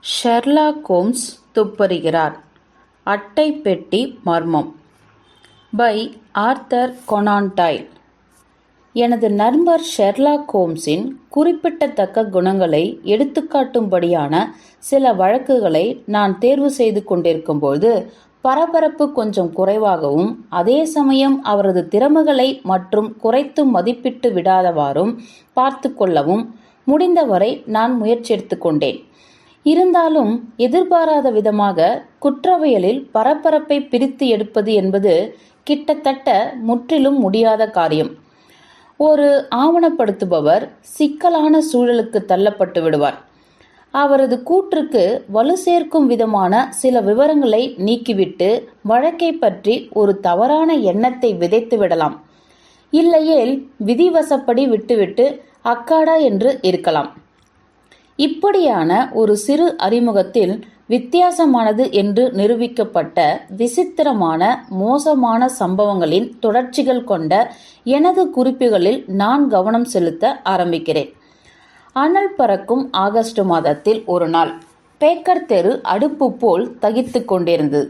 Sherlock Holmes துப்பறிகிறார். அட்டைப்பெட்டி மர்மம் by Arthur கொனான் toil. எனது நண்பர் ஷெர்லாக் ஹோம்ஸின் குறிப்பிடத்தக்க குணங்களை எடுத்துக்காட்டும்படியான சில வழக்குகளை நான் தேர்வு செய்து கொண்டிருக்கும்போது பரபரப்பு கொஞ்சம் குறைவாகவும் அதே சமயம் அவரது திறமைகளை மற்றும் குறைத்து மதிப்பிட்டு விடாதவாறும் பார்த்து கொள்ளவும் முடிந்தவரை நான் முயற்சி எடுத்துக்கொண்டேன். இருந்தாலும் எதிர்பாராத விதமாக குற்றவியலில் பரபரப்பை பிரித்து எடுப்பது என்பது கிட்டத்தட்ட முற்றிலும் முடியாத காரியம். ஒரு ஆவணப்படுத்துபவர் சிக்கலான சூழலுக்கு தள்ளப்பட்டு விடுவார். அவரது கூற்றுக்கு வலு சேர்க்கும் விதமான சில விவரங்களை நீக்கிவிட்டு வழக்கை பற்றி ஒரு தவறான எண்ணத்தை விதைத்து விடலாம். இல்லையேல் விதிவசப்படி விட்டுவிட்டு அக்காடா என்று இருக்கலாம். இப்படியான ஒரு சிறு அறிமுகத்தில் வித்தியாசமானது என்று நிரூபிக்கப்பட்ட விசித்திரமான மோசமான சம்பவங்களின் தொடர்ச்சிகள் கொண்ட எனது குறிப்புகளில் நான் கவனம் செலுத்த ஆரம்பிக்கிறேன். அனல் பறக்கும் ஆகஸ்ட் மாதத்தில் ஒரு நாள் பேக்கர் தெரு அடுப்பு போல் தகித்து கொண்டிருந்தது.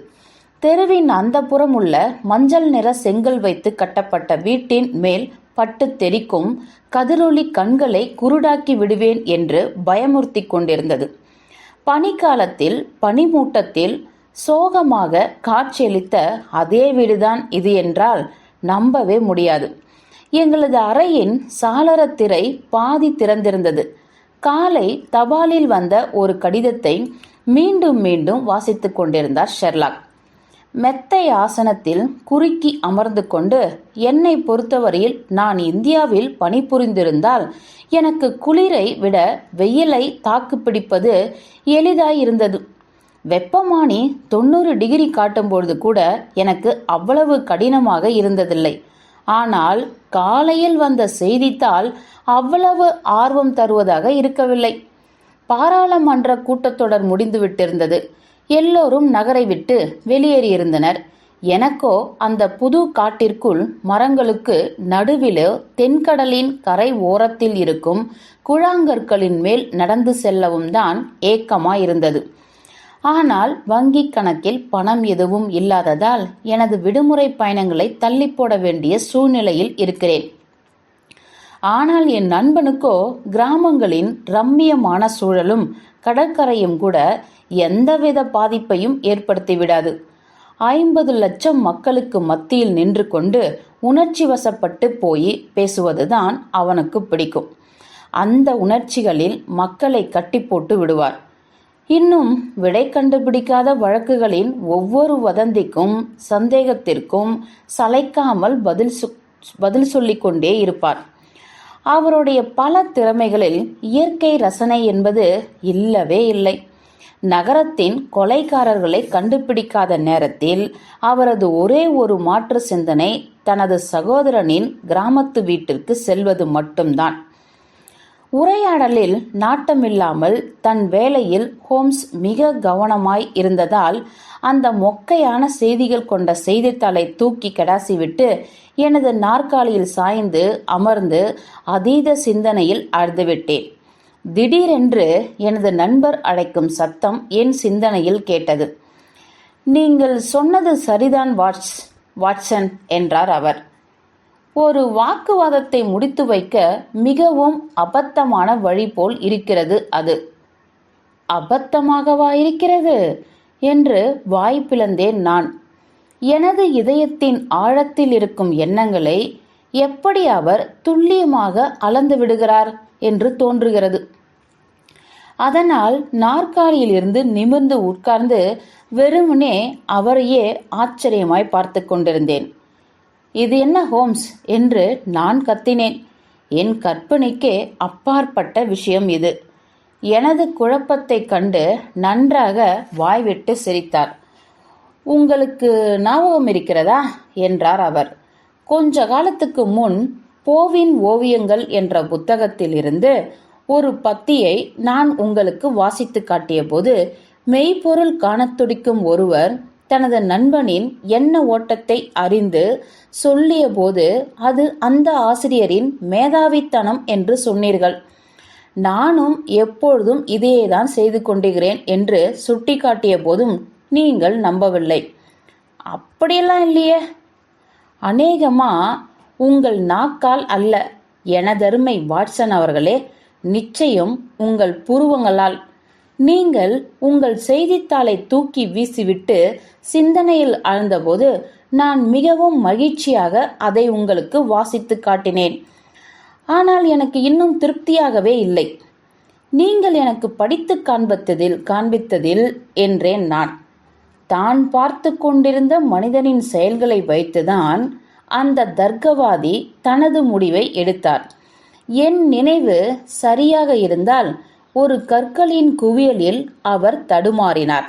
தெருவின் அந்த புறம் உள்ள மஞ்சள் நிற செங்கல் வைத்து கட்டப்பட்ட வீட்டின் மேல் பட்டு தெரிக்கும் கதிரொளி கண்களை குருடாக்கி விடுவேன் என்று பயமுறுத்தி கொண்டிருந்தது. பனிக்காலத்தில் பனிமூட்டத்தில் சோகமாக காட்சியளித்த அதே வீடுதான் இது என்றால் நம்பவே முடியாது. எங்களது அறையின் சாளரத்திரை பாதி திறந்திருந்தது. காலை தபாலில் வந்த ஒரு கடிதத்தை மீண்டும் மீண்டும் வாசித்து கொண்டிருந்தார் ஷெர்லாக். மெத்தை ஆசனத்தில் குறுக்கி அமர்ந்து கொண்டு, என்னை பொறுத்தவரையில் நான் இந்தியாவில் பணிபுரிந்திருந்தால் எனக்கு குளிரை விட வெயிலை தாக்குப்பிடிப்பது எளிதாயிருந்தது. வெப்பமானி 90 டிகிரி காட்டும்பொழுது கூட எனக்கு அவ்வளவு கடினமாக இருந்ததில்லை. ஆனால் காலையில் வந்த செய்தித்தாள் அவ்வளவு ஆர்வம் தருவதாக இருக்கவில்லை. பாராளுமன்ற கூட்டத்தொடர் முடிந்துவிட்டிருந்தது. எல்லோரும் நகரை விட்டு வெளியேறியிருந்தனர். எனக்கோ அந்த புது காட்டிற்குள் மரங்களுக்கு நடுவிலோ தென்கடலின் கரை ஓரத்தில் இருக்கும் குழாங்கற்களின் மேல் நடந்து செல்லவும் தான் ஏக்கமாயிருந்தது. ஆனால் வங்கி கணக்கில் பணம் எதுவும் இல்லாததால் எனது விடுமுறை பயணங்களை தள்ளி போட வேண்டிய சூழ்நிலையில் இருக்கிறேன். ஆனால் என் நண்பனுக்கோ கிராமங்களின் ரம்மியமான சூழலும் கடற்கரையும் கூட எந்தவித பாதிப்பையும் ஏற்படுத்திவிடாது. 50 லட்சம் மக்களுக்கு மத்தியில் நின்று கொண்டு உணர்ச்சி வசப்பட்டு போய் பேசுவதுதான் அவனுக்கு பிடிக்கும். அந்த உணர்ச்சிகளில் மக்களை கட்டி போட்டு விடுவார். இன்னும் விடை கண்டுபிடிக்காத வழக்குகளின் ஒவ்வொரு வதந்திக்கும் சந்தேகத்திற்கும் சளைக்காமல் பதில் சொல்லிக்கொண்டே இருப்பார். அவருடைய பல திறமைகளில் இயற்கை ரசனை என்பது இல்லவே இல்லை. நகரத்தின் கொலைகாரர்களை கண்டுபிடிக்காத நேரத்தில் அவரது ஒரே ஒரு மாற்று சிந்தனை தனது சகோதரனின் கிராமத்து வீட்டிற்கு செல்வது மட்டும்தான். உரையாடலில் நாட்டமில்லாமல் தன் வேலையில் ஹோம்ஸ் மிக கவனமாய் இருந்ததால் அந்த மொக்கையான செய்திகள் கொண்ட செய்தித்தாளை தூக்கி கடாசிவிட்டு எனது நாற்காலியில் சாய்ந்து அமர்ந்து அதீத சிந்தனையில் ஆழ்ந்துவிட்டேன். திடீரென்று எனது நண்பர் அழைக்கும் சத்தம் என் சிந்தனையில் கேட்டது. நீங்கள் சொன்னது சரிதான் வாட்சன் என்றார் அவர். ஒரு வாக்குவாதத்தை முடித்து வைக்க மிகவும் அபத்தமான வழி போல் இருக்கிறது அது. அபத்தமாகவா இருக்கிறது என்று வாய் பிளந்தேன் நான். எனது இதயத்தின் ஆழத்தில் இருக்கும் எண்ணங்களை எப்படி அவர் துல்லியமாக அளந்து விடுகிறார் என்று தோன்றுகிறது. அதனால் நாற்காலியில் இருந்து நிமிர்ந்து உட்கார்ந்து வெறுமனே அவரையே ஆச்சரியமாய் பார்த்து கொண்டிருந்தேன். இது என்ன ஹோம்ஸ் என்று நான் கத்தினேன். என் கற்பனைக்கே அப்பாற்பட்ட விஷயம் இது. எனது குழப்பத்தை கண்டு நன்றாக வாய்விட்டு சிரித்தார். உங்களுக்கு ஞாபகம் இருக்கிறதா என்றார் அவர். கொஞ்ச காலத்துக்கு முன் போவின் ஓவியங்கள் என்ற புத்தகத்தில் இருந்து ஒரு பத்தியை நான் உங்களுக்கு வாசித்து காட்டிய போது மெய்ப்பொருள் காணத் துடிக்கும் ஒருவர் தனது நண்பனின் எண்ண ஓட்டத்தை அறிந்து சொல்லிய போது அது அந்த ஆசிரியரின் மேதாவித்தனம் என்று சொன்னீர்கள். நானும் எப்பொழுதும் இதையேதான் செய்து கொண்டிருக்கிறேன் என்று சுட்டிக்காட்டிய போதும் நீங்கள் நம்பவில்லை. அப்படியெல்லாம் இல்லையே. அநேகமா உங்கள் நாக்கால் அல்ல, எனதருமை வாட்சன் அவர்களே, நிச்சயம் உங்கள் புருவங்களால். நீங்கள் உங்கள் செய்தித்தாளை தூக்கி வீசிவிட்டு சிந்தனையில் ஆழ்ந்தபோது நான் மிகவும் மகிழ்ச்சியாக அதை உங்களுக்கு வாசித்து காட்டினேன். ஆனால் எனக்கு இன்னும் திருப்தியாகவே இல்லை. நீங்கள் எனக்கு படித்து காண்பித்ததில் என்றேன் நான். தான் பார்த்து கொண்டிருந்த மனிதனின் செயல்களை வைத்துதான் அந்த தர்க்கவாதி தனது முடிவை எடுத்தார். என் நினைவு சரியாக இருந்தால் ஒரு கற்களின் குவியலில் அவர் தடுமாறினார்.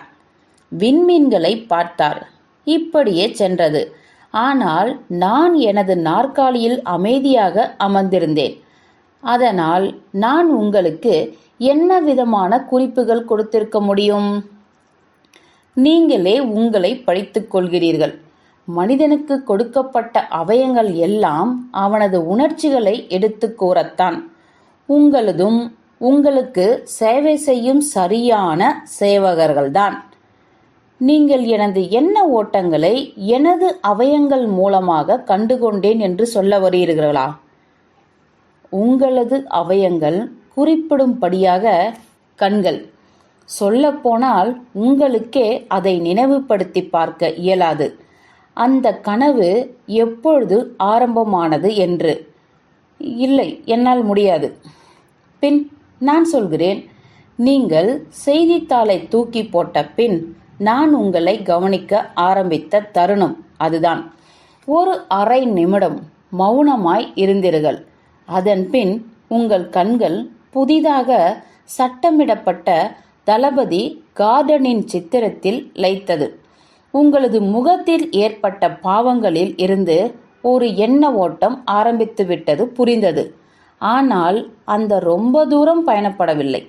விண்மீன்களை பார்த்தார். இப்படியே சென்றது. ஆனால் நான் எனது நாற்காலியில் அமைதியாக அமர்ந்திருந்தேன். அதனால் நான் உங்களுக்கு என்ன விதமான குறிப்புகள் கொடுத்திருக்க முடியும்? நீங்களே உங்களை படித்துக் கொள்கிறீர்கள். மனிதனுக்கு கொடுக்கப்பட்ட அவயங்கள் எல்லாம் அவனது உணர்ச்சிகளை எடுத்து கூறத்தான். உங்களதும் உங்களுக்கு சேவை செய்யும் சரியான சேவகர்கள்தான். நீங்கள் எனது எண்ண ஓட்டங்களை எனது அவயங்கள் மூலமாக கண்டுகொண்டேன் என்று சொல்ல வருகிறீர்களா? உங்களது அவயங்கள் குறிப்பிடும்படியாக கண்கள். சொல்லப்போனால் உங்களுக்கே அதை நினைவுபடுத்தி பார்க்க இயலாது அந்த கனவு எப்பொழுது ஆரம்பமானது என்று. இல்லை, என்னால் முடியாது. பின் நான் சொல்கிறேன். நீங்கள் செய்தித்தாளை தூக்கி போட்ட பின் நான் உங்களை கவனிக்க ஆரம்பித்த தருணம் அதுதான். ஒரு அரை நிமிடம் மௌனமாய் இருந்தீர்கள். அதன் பின் உங்கள் கண்கள் புதிதாக சட்டமிடப்பட்ட தளபதி கார்டனின் சித்திரத்தில் லயித்தது. உங்களது முகத்தில் ஏற்பட்ட பாவங்களில் இருந்து ஒரு எண்ண ஓட்டம் ஆரம்பித்துவிட்டது புரிந்தது. ஆனால் அந்த ரொம்ப தூரம் பயணப்படவில்லை.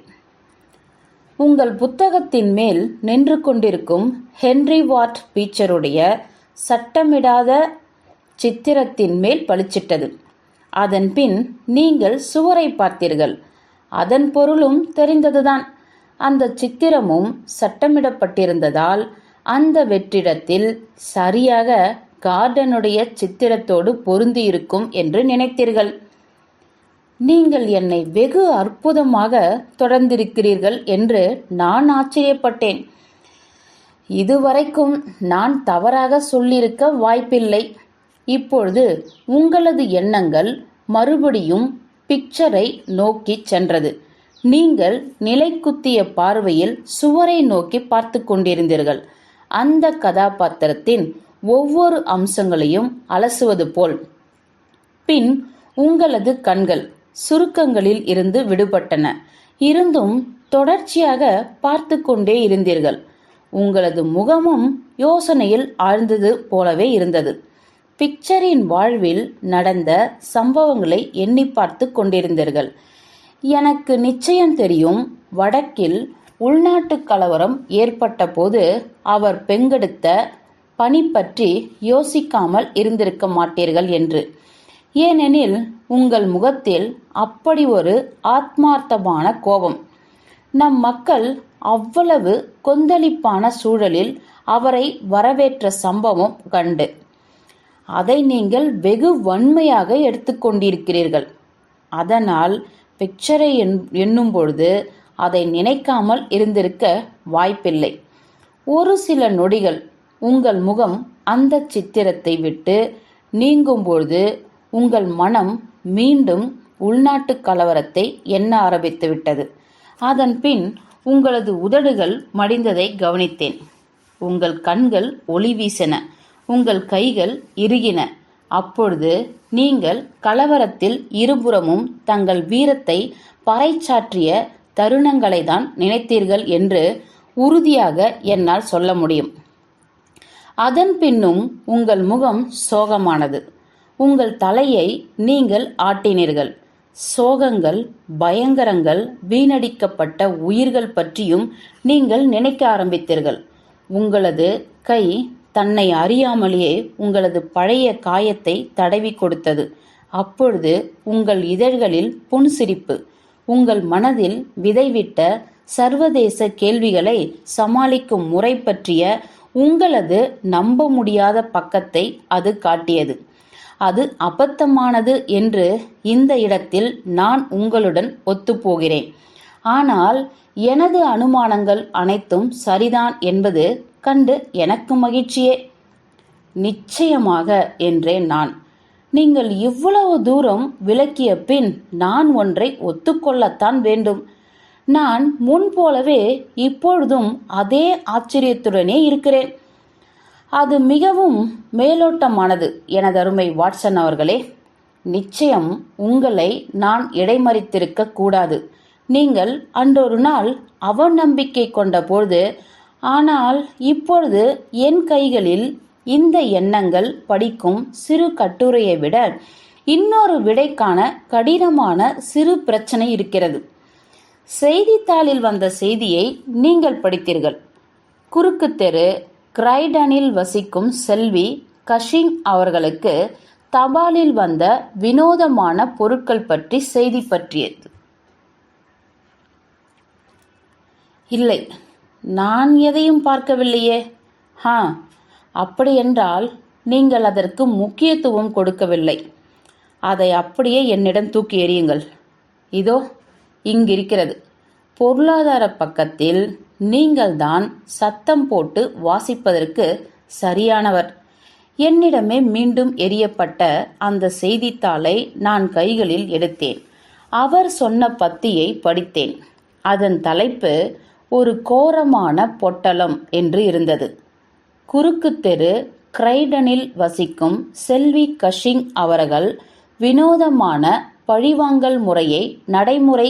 உங்கள் புத்தகத்தின் மேல் நின்று கொண்டிருக்கும் ஹென்றி வாட் பீச்சருடைய சட்டமிடாத சித்திரத்தின் மேல் பளிச்சிட்டது. அதன் பின் நீங்கள் சுவரை பார்த்தீர்கள். அதன் பொருளும் தெரிந்ததுதான். அந்த சித்திரமும் சட்டமிடப்பட்டிருந்ததால் அந்த வெற்றிடத்தில் சரியாக கார்டனுடைய சித்திரத்தோடு பொருந்தியிருக்கும் என்று நினைத்தீர்கள். நீங்கள் என்னை வெகு அற்புதமாக தொடர்ந்திருக்கிறீர்கள் என்று நான் ஆச்சரியப்பட்டேன். இதுவரைக்கும் நான் தவறாக சொல்லியிருக்க வாய்ப்பில்லை. இப்பொழுது உங்களது எண்ணங்கள் மறுபடியும் பிக்சரை நோக்கி சென்றது. நீங்கள் நிலைக்குத்திய பார்வையில் சுவரை நோக்கி பார்த்து கொண்டிருந்தீர்கள். அந்த கதாபாத்திரத்தின் ஒவ்வொரு அம்சங்களையும் அலசுவது போல். பின் உங்களது கண்கள் சுருக்கங்களில் இருந்து விடுபட்டன. இருந்தும் தொடர்ச்சியாக பார்த்து கொண்டே இருந்தீர்கள். உங்களது முகமும் யோசனையில் ஆழ்ந்தது போலவே இருந்தது. பிக்சரின் வாழ்வில் நடந்த சம்பவங்களை எண்ணி பார்த்து கொண்டிருந்தீர்கள். எனக்கு நிச்சயம் தெரியும், வடக்கில் உள்நாட்டு கலவரம் ஏற்பட்ட போது அவர் பெங்கெடுத்த பணி பற்றி யோசிக்காமல் இருந்திருக்க மாட்டீர்கள் என்று. ஏனெனில் உங்கள் முகத்தில் அப்படி ஒரு ஆத்மார்த்தமான கோபம். நம் மக்கள் அவ்வளவு கொந்தளிப்பான சூழலில் அவரை வரவேற்ற சம்பவம் கண்டு அதை நீங்கள் வெகு வன்மையாக எடுத்துக்கொண்டிருக்கிறீர்கள். அதனால் பிக்சரை எண்ணும் பொழுது அதை நினைக்காமல் இருந்திருக்க வாய்ப்பில்லை. ஒரு சில நொடிகள் உங்கள் முகம் அந்த சித்திரத்தை விட்டு நீங்கும் பொழுது உங்கள் மனம் மீண்டும் உள்நாட்டு கலவரத்தை எண்ண ஆரம்பித்து விட்டது. அதன் பின் உங்களது உதடுகள் மடிந்ததை கவனித்தேன். உங்கள் கண்கள் ஒளி வீசின. உங்கள் கைகள் இறுகின. அப்பொழுது நீங்கள் கலவரத்தில் இருபுறமும் தங்கள் வீரத்தை பறைசாற்றிய தருணங்களை தான் நினைத்தீர்கள் என்று உறுதியாக என்னால் சொல்ல முடியும். அதன் பின்னும் உங்கள் முகம் சோகமானது. உங்கள் தலையை நீங்கள் ஆட்டினீர்கள். சோகங்கள், பயங்கரங்கள், வீணடிக்கப்பட்ட உயிர்கள் பற்றியும் நீங்கள் நினைக்க ஆரம்பித்தீர்கள். உங்களது கை தன்னை அறியாமலேயே உங்களது பழைய காயத்தை தடவி கொடுத்தது. அப்பொழுது உங்கள் இதழ்களில் புன்சிரிப்பு, உங்கள் மனதில் விதைவிட்ட சர்வதேச கேள்விகளை சமாளிக்கும் முறை பற்றிய உங்களது நம்ப முடியாத பக்கத்தை அது காட்டியது. அது அபத்தமானது என்று இந்த இடத்தில் நான் உங்களுடன் ஒத்துப்போகிறேன். ஆனால் எனது அனுமானங்கள் அனைத்தும் சரிதான் என்பது கண்டு எனக்கு மகிழ்ச்சியே. நிச்சயமாக என்றேன் நான். நீங்கள் இவ்வளவு தூரம் விளக்கிய பின் நான் ஒன்றை ஒத்துக்கொள்ளத்தான் வேண்டும். நான் முன்போலவே இப்பொழுதும் அதே ஆச்சரியத்துடனே இருக்கிறேன். அது மிகவும் மேலோட்டமானது எனதருமை வாட்சன் அவர்களே. நிச்சயம் உங்களை நான் இடைமறித்திருக்க கூடாது. நீங்கள் அன்றொரு நாள் அவநம்பிக்கை கொண்டபோது, ஆனால் இப்பொழுது என் கைகளில் இந்த எண்ணங்கள் படிக்கும் சிறு கட்டுரையை விட இன்னொரு விடைக்கான கடினமான சிறு பிரச்சனை இருக்கிறது. செய்தித்தாளில் வந்த செய்தியை நீங்கள் படித்தீர்கள். குறுக்கு தெரு கிரைடனில் வசிக்கும் செல்வி கஷிங் அவர்களுக்கு தபாலில் வந்த வினோதமான பொருட்கள் பற்றி செய்தி பற்றியது. இல்லை, நான் எதையும் பார்க்கவில்லையே. அப்படியென்றால் நீங்கள் அதற்கு முக்கியத்துவம் கொடுக்கவில்லை. அதை அப்படியே என்னிடம் தூக்கி எறியுங்கள். இதோ இங்கிருக்கிறது. பொருளாதார பக்கத்தில் நீங்கள்தான் சத்தம் போட்டு வாசிப்பதற்கு சரியானவர். என்னிடமே மீண்டும் எரியப்பட்ட அந்த செய்தித்தாளை நான் கைகளில் எடுத்தேன். அவர் சொன்ன பத்தியை படித்தேன். அதன் தலைப்பு ஒரு கோரமான பொட்டலம் என்று இருந்தது. குறுக்கு தெரு கிரைடனில் வசிக்கும் செல்வி கஷிங் அவர்கள் வினோதமான பழிவாங்கல் முறையை நடைமுறை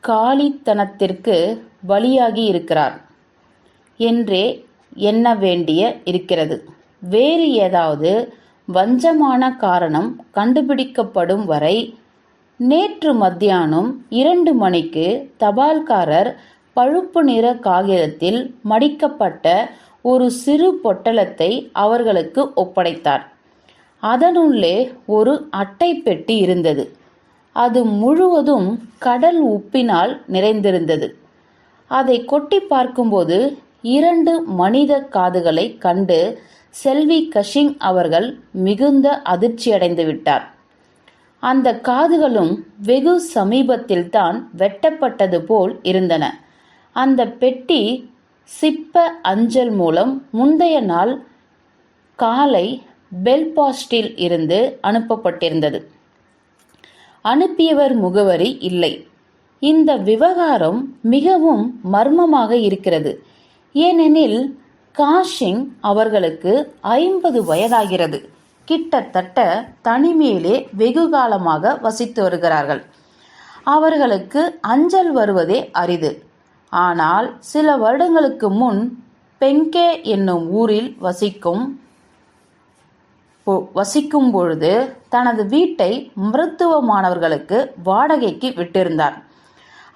காலித்தனத்திற்கு பலியாகி இருக்கிறார் என்றே எண்ண வேண்டிய இருக்கிறது. வேறு ஏதாவது வஞ்சமான காரணம் கண்டுபிடிக்கப்படும் வரை நேற்று மத்தியானம் 2 மணிக்கு தபால்காரர் பழுப்பு நிற காகிதத்தில் மடிக்கப்பட்ட ஒரு சிறு பொட்டலத்தை அவர்களுக்கு ஒப்படைத்தார். அதனுள்ளே ஒரு அட்டை பெட்டி இருந்தது. அது முழுவதும் கடல் உப்பினால் நிறைந்திருந்தது. அதை கொட்டி பார்க்கும்போது 2 மனித காதுகளை கண்டு செல்வி கஷிங் அவர்கள் மிகுந்த அதிர்ச்சியடைந்து விட்டார். அந்த காதுகளும் வெகு சமீபத்தில்தான் வெட்டப்பட்டது போல் இருந்தன. அந்த பெட்டி சிப்ப அஞ்சல் மூலம் முந்தைய நாள் காலை பெல்பாஸ்டில் இருந்து அனுப்பப்பட்டிருந்தது. அனுப்பியவர் முகவரி இல்லை. இந்த விவகாரம் மிகவும் மர்மமாக இருக்கிறது. ஏனெனில் காஷிங் அவர்களுக்கு 50 வயதாகிறது. கிட்டத்தட்ட தனிமையிலே வெகு காலமாக வசித்து வருகிறார்கள். அவர்களுக்கு அஞ்சல் வருவதே அரிது. ஆனால் சில வருடங்களுக்கு முன் பெங்கே என்னும் ஊரில் வசிக்கும் பொழுது தனது வீட்டை மருத்துவ மாணவர்களுக்கு வாடகைக்கு விட்டிருந்தார்.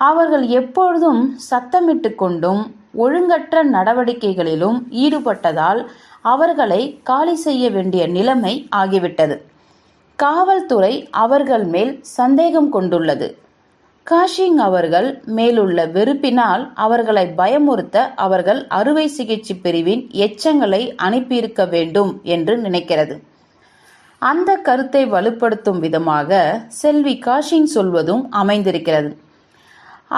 அவர்கள் எப்பொழுதும் சத்தமிட்டு கொண்டும் ஒழுங்கற்ற நடவடிக்கைகளிலும் ஈடுபட்டதால் அவர்களை காலி செய்ய வேண்டிய நிலைமை ஆகிவிட்டது. காவல்துறை அவர்கள் மேல் சந்தேகம் கொண்டுள்ளது. காஷிங் அவர்கள் மேலுள்ள வெறுப்பினால் அவர்களை பயமுறுத்த அவர்கள் அறுவை சிகிச்சை பிரிவின் எச்சங்களை அனுப்பியிருக்க வேண்டும் என்று நினைக்கிறது. அந்த கருத்தை வலுப்படுத்தும் விதமாக செல்வி காஷிங் சொல்வதும் அமைந்திருக்கிறது.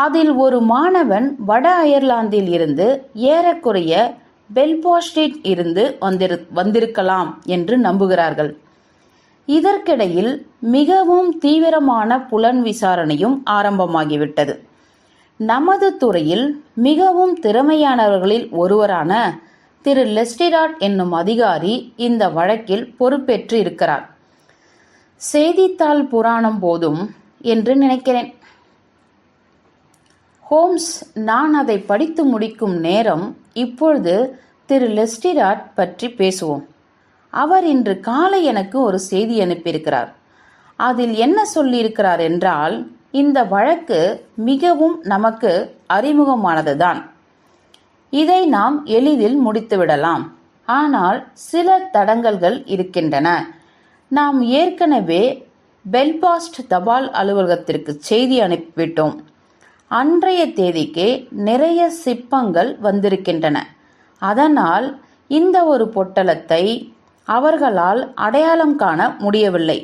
அதில் ஒரு மாணவன் வட அயர்லாந்தில் இருந்து ஏறக்குறைய பெல்பாஸ்டில் இருந்து வந்திருக்கலாம் என்று நம்புகிறார்கள். இதற்கிடையில் மிகவும் தீவிரமான புலன் விசாரணையும் ஆரம்பமாகிவிட்டது. நமது துறையில் மிகவும் திறமையானவர்களில் ஒருவரான திரு லெஸ்டிராட் என்னும் அதிகாரி இந்த வழக்கில் பொறுப்பேற்று இருக்கிறார். செய்தித்தாள் புராணம் போதும் என்று நினைக்கிறேன். ஹோம்ஸ், நான் அதை படித்து முடிக்கும் நேரம். இப்பொழுது திரு லெஸ்டிராட் பற்றி பேசுவோம். அவர் இன்று காலை எனக்கு ஒரு செய்தி அனுப்பியிருக்கிறார். அதில் என்ன சொல்லியிருக்கிறார் என்றால், இந்த வழக்கு மிகவும் நமக்கு அறிமுகமானதுதான். இதை நாம் எளிதில் முடித்துவிடலாம். ஆனால் சில தடங்கல்கள் இருக்கின்றன. நாம் ஏற்கனவே பெல்பாஸ்ட் தபால் அலுவலகத்திற்கு செய்தி அனுப்பிவிட்டோம். அன்றைய தேதிக்கு நிறைய சிப்பங்கள் வந்திருக்கின்றன. அதனால் இந்த ஒரு பொட்டலத்தை அவர்களால் அடையாளம் காண முடியவில்லை.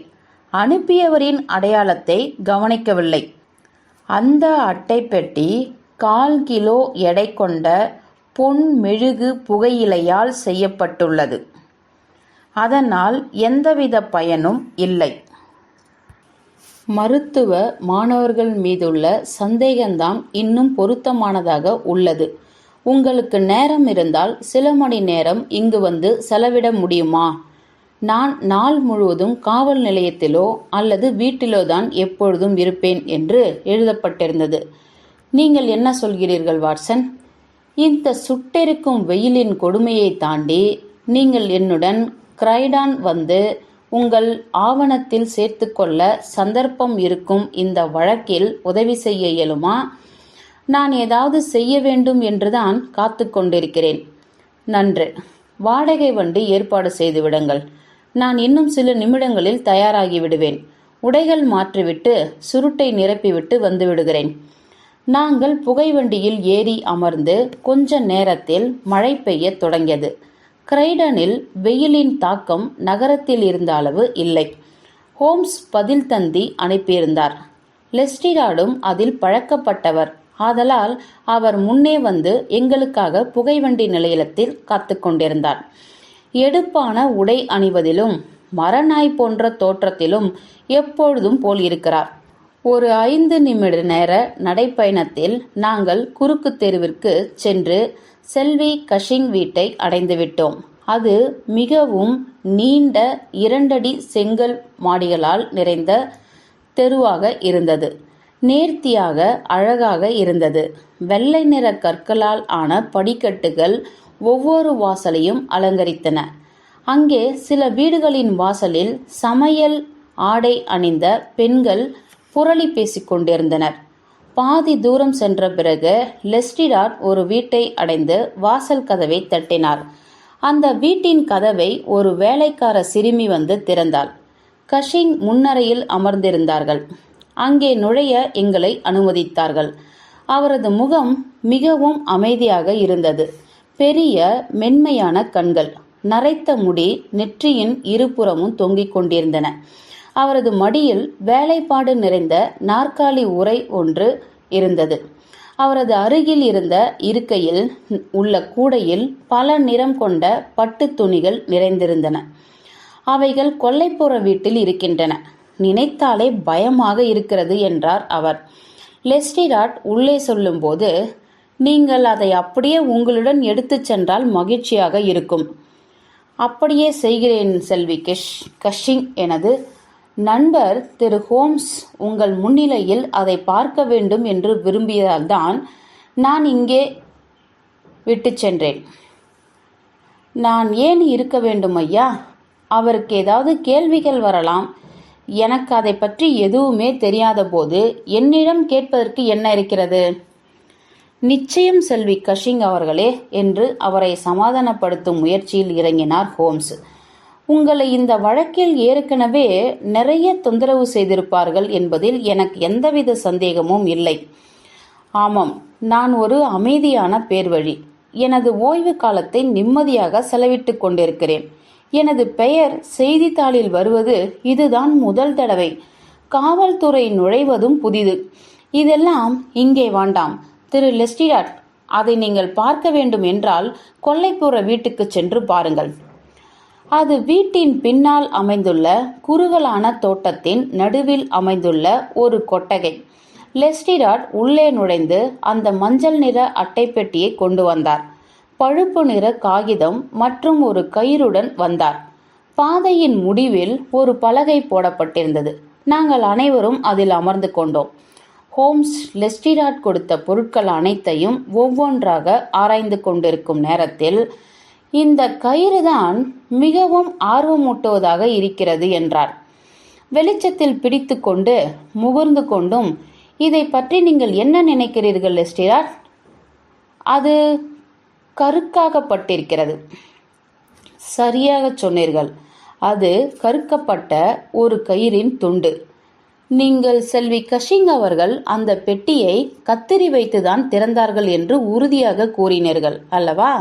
அனுப்பியவரின் அடையாளத்தை கவனிக்கவில்லை. அந்த அட்டை பெட்டி 1/4 கிலோ எடை கொண்ட பொன் மெழுகு புகையிலையால் செய்யப்பட்டுள்ளது. அதனால் எந்தவித பயனும் இல்லை. மருத்துவ மாணவர்கள் மீதுள்ள சந்தேகம்தான் இன்னும் பொருத்தமானதாக உள்ளது. உங்களுக்கு நேரம் இருந்தால் சில மணி நேரம் இங்கு வந்து செலவிட முடியுமா? நான் நாள் முழுவதும் காவல் நிலையத்திலோ அல்லது வீட்டிலோ தான் எப்பொழுதும் இருப்பேன் என்று எழுதப்பட்டிருந்தது. நீங்கள் என்ன சொல்கிறீர்கள் வாட்சன்? இந்த சுட்டெரிக்கும் வெயிலின் கொடுமையை தாண்டி நீங்கள் என்னுடன் கிரைடான் வந்து உங்கள் ஆவணத்தில் சேர்த்து கொள்ள சந்தர்ப்பம் இருக்கும் இந்த வழக்கில் உதவி செய்ய இயலுமா? நான் ஏதாவது செய்ய வேண்டும் என்றுதான் காத்து கொண்டிருக்கிறேன். நன்று, வாடகை வண்டி ஏற்பாடு செய்து விடுங்கள். நான் இன்னும் சில நிமிடங்களில் தயாராகி விடுவேன். உடைகள் மாற்றிவிட்டு சுருட்டை நிரப்பிவிட்டு வந்து விடுகிறேன். நாங்கள் புகைவண்டியில் ஏறி அமர்ந்து கொஞ்ச நேரத்தில் மழை பெய்ய தொடங்கியது. கிரைடனில் வெயிலின் தாக்கம் நகரத்தில் இருந்த அளவு இல்லை. ஹோம்ஸ் பதில் தந்தி அனுப்பியிருந்தார். லெஸ்டிராடும் அதில் பழக்கப்பட்டவர். ஆதலால் அவர் முன்னே வந்து எங்களுக்காக புகைவண்டி நிலையத்தில் காத்து கொண்டிருந்தார். எடுப்பான உடை அணிவதிலும் மரநாய் போன்ற தோற்றத்திலும் எப்பொழுதும் போல் இருக்கிறார். ஒரு 5 நிமிட நேர நடைப்பயணத்தில் நாங்கள் குறுக்கு தெருவிற்கு சென்று செல்வி கஷிங் வீட்டை அடைந்துவிட்டோம். அது மிகவும் நீண்ட 2 அடி செங்கல் மாடிகளால் நிறைந்த தெருவாக இருந்தது. நேர்த்தியாக அழகாக இருந்தது. வெள்ளை நிற கற்களால் ஆன படிக்கட்டுகள் ஒவ்வொரு வாசலையும் அலங்கரித்தன. அங்கே சில வீடுகளின் வாசலில் சமையல் ஆடை அணிந்த பெண்கள் புரளி பேசிக் கொண்டிருந்தனர். பாதி தூரம் சென்ற பிறகு லெஸ்டிராட் ஒரு வீட்டை அடைந்து வாசல் கதவை தட்டினார். அந்த வீட்டின் கதவை ஒரு வேலைக்கார சிறுமி வந்து திறந்தாள். கஷிங் முன்னறையில் அமர்ந்திருந்தார்கள். அங்கே நுழைய எங்களை அனுமதித்தார்கள். அவரது முகம் மிகவும் அமைதியாக இருந்தது. பெரிய மென்மையான கண்கள், நரைத்த முடி நெற்றியின் இருபுறமும் தொங்கிக் கொண்டிருந்தன. அவரது மடியில் வேலைப்பாடு நிறைந்த நாற்காலி உறை ஒன்று இருந்தது. அவரது அருகில் இருந்த இருக்கையில் உள்ள கூடையில் பல நிறம் கொண்ட பட்டு துணிகள் நிறைந்திருந்தன. அவைகள் கொல்லைப்புற வீட்டில் இருக்கின்றன. நினைத்தாலே பயமாக இருக்கிறது என்றார் அவர். லெஸ்டிராட் உள்ளே சொல்லும்போது, நீங்கள் அதை அப்படியே உங்களுடன் எடுத்துச் சென்றால் மகிழ்ச்சியாக இருக்கும். அப்படியே செய்கிறேன் செல்வி கஷிங். எனது நண்பர் திரு ஹோம்ஸ் உங்கள் முன்னிலையில் அதை பார்க்க வேண்டும் என்று விரும்பியதால்தான் நான் இங்கே விட்டு சென்றேன். நான் ஏன் இருக்க வேண்டும் ஐயா? அவருக்கு ஏதாவது கேள்விகள் வரலாம். எனக்கு அதை பற்றி எதுவுமே தெரியாத போது என்னிடம் கேட்பதற்கு என்ன இருக்கிறது? நிச்சயம் செல்வி கஷிங் அவர்களே என்று அவரை சமாதானப்படுத்தும் முயற்சியில் இறங்கினார் ஹோம்ஸ். உங்களை இந்த வழக்கில் ஏற்கனவே நிறைய தொந்தரவு செய்திருப்பார்கள் என்பதில் எனக்கு எந்தவித சந்தேகமும் இல்லை. ஆமாம், நான் ஒரு அமைதியான பேர்வழி. எனது ஓய்வு காலத்தை நிம்மதியாக செலவிட்டுக் கொண்டிருக்கிறேன். எனது பெயர் செய்தித்தாளில் வருவது இதுதான் முதல் தடவை. காவல்துறை நுழைவதும் புதிது. இதெல்லாம் இங்கே வேண்டாம் திரு லெஸ்டிராட். அதை நீங்கள் பார்க்க வேண்டும் என்றால் கொல்லைப்புற வீட்டுக்கு சென்று பாருங்கள். அது வீட்டின் பின்னால் அமைந்துள்ள குறுகலான தோட்டத்தின் நடுவில் அமைந்துள்ள ஒரு கொட்டகை. லெஸ்டிராட் உள்ளே நுழைந்து அந்த மஞ்சள் நிற அட்டை பெட்டியை கொண்டு வந்தார். பழுப்பு நிற காகிதம் மற்றும் ஒரு கயிறுடன் வந்தார். பாதையின் முடிவில் ஒரு பலகை போடப்பட்டிருந்தது. நாங்கள் அனைவரும் அதில் அமர்ந்து கொண்டோம். ஹோம்ஸ் லெஸ்டிராட் கொடுத்த பொருட்கள் அனைத்தையும் ஒவ்வொன்றாக ஆராய்ந்து கொண்டிருக்கும் நேரத்தில், இந்த கயிறுதான் மிகவும் ஆர்வமூட்டுவதாக இருக்கிறது என்றார். வெளிச்சத்தில் பிடித்து கொண்டு முகர்ந்து கொண்டும், இதை பற்றி நீங்கள் என்ன நினைக்கிறீர்கள் லெஸ்டிராட்? அது கருக்காகப்பட்டிருக்கிறது. சரியாக சொன்னீர்கள். அது கருக்கப்பட்ட ஒரு கயிறின் துண்டு. நீங்கள் செல்வி கஷிங் அவர்கள் அந்த பெட்டியை கத்திரி வைத்துதான் திறந்தார்கள் என்று உறுதியாக கூறினீர்கள் அல்லவா?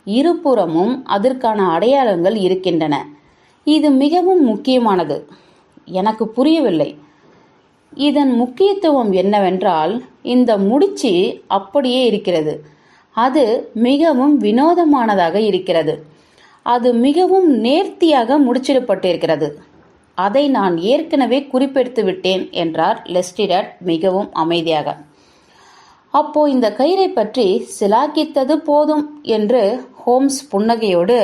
இருபுறமும் அதற்கான அடையாளங்கள் இருக்கின்றன. இது மிகவும் முக்கியமானது. எனக்கு புரியவில்லை. இதன் முக்கியத்துவம் என்னவென்றால், இந்த முடிச்சு அப்படியே இருக்கிறது. அது மிகவும் வினோதமானதாக இருக்கிறது. அது மிகவும் நேர்த்தியாக முடிச்சிடப்பட்டிருக்கிறது. அதை நான் ஏற்கனவே குறிப்பெடுத்து விட்டேன் என்றார் லெஸ்டிராட் மிகவும் அமைதியாக. அப்போ இந்த கயிறை பற்றி சிலாகித்தது போதும் என்று ஹோம்ஸ் புன்னகையோடு,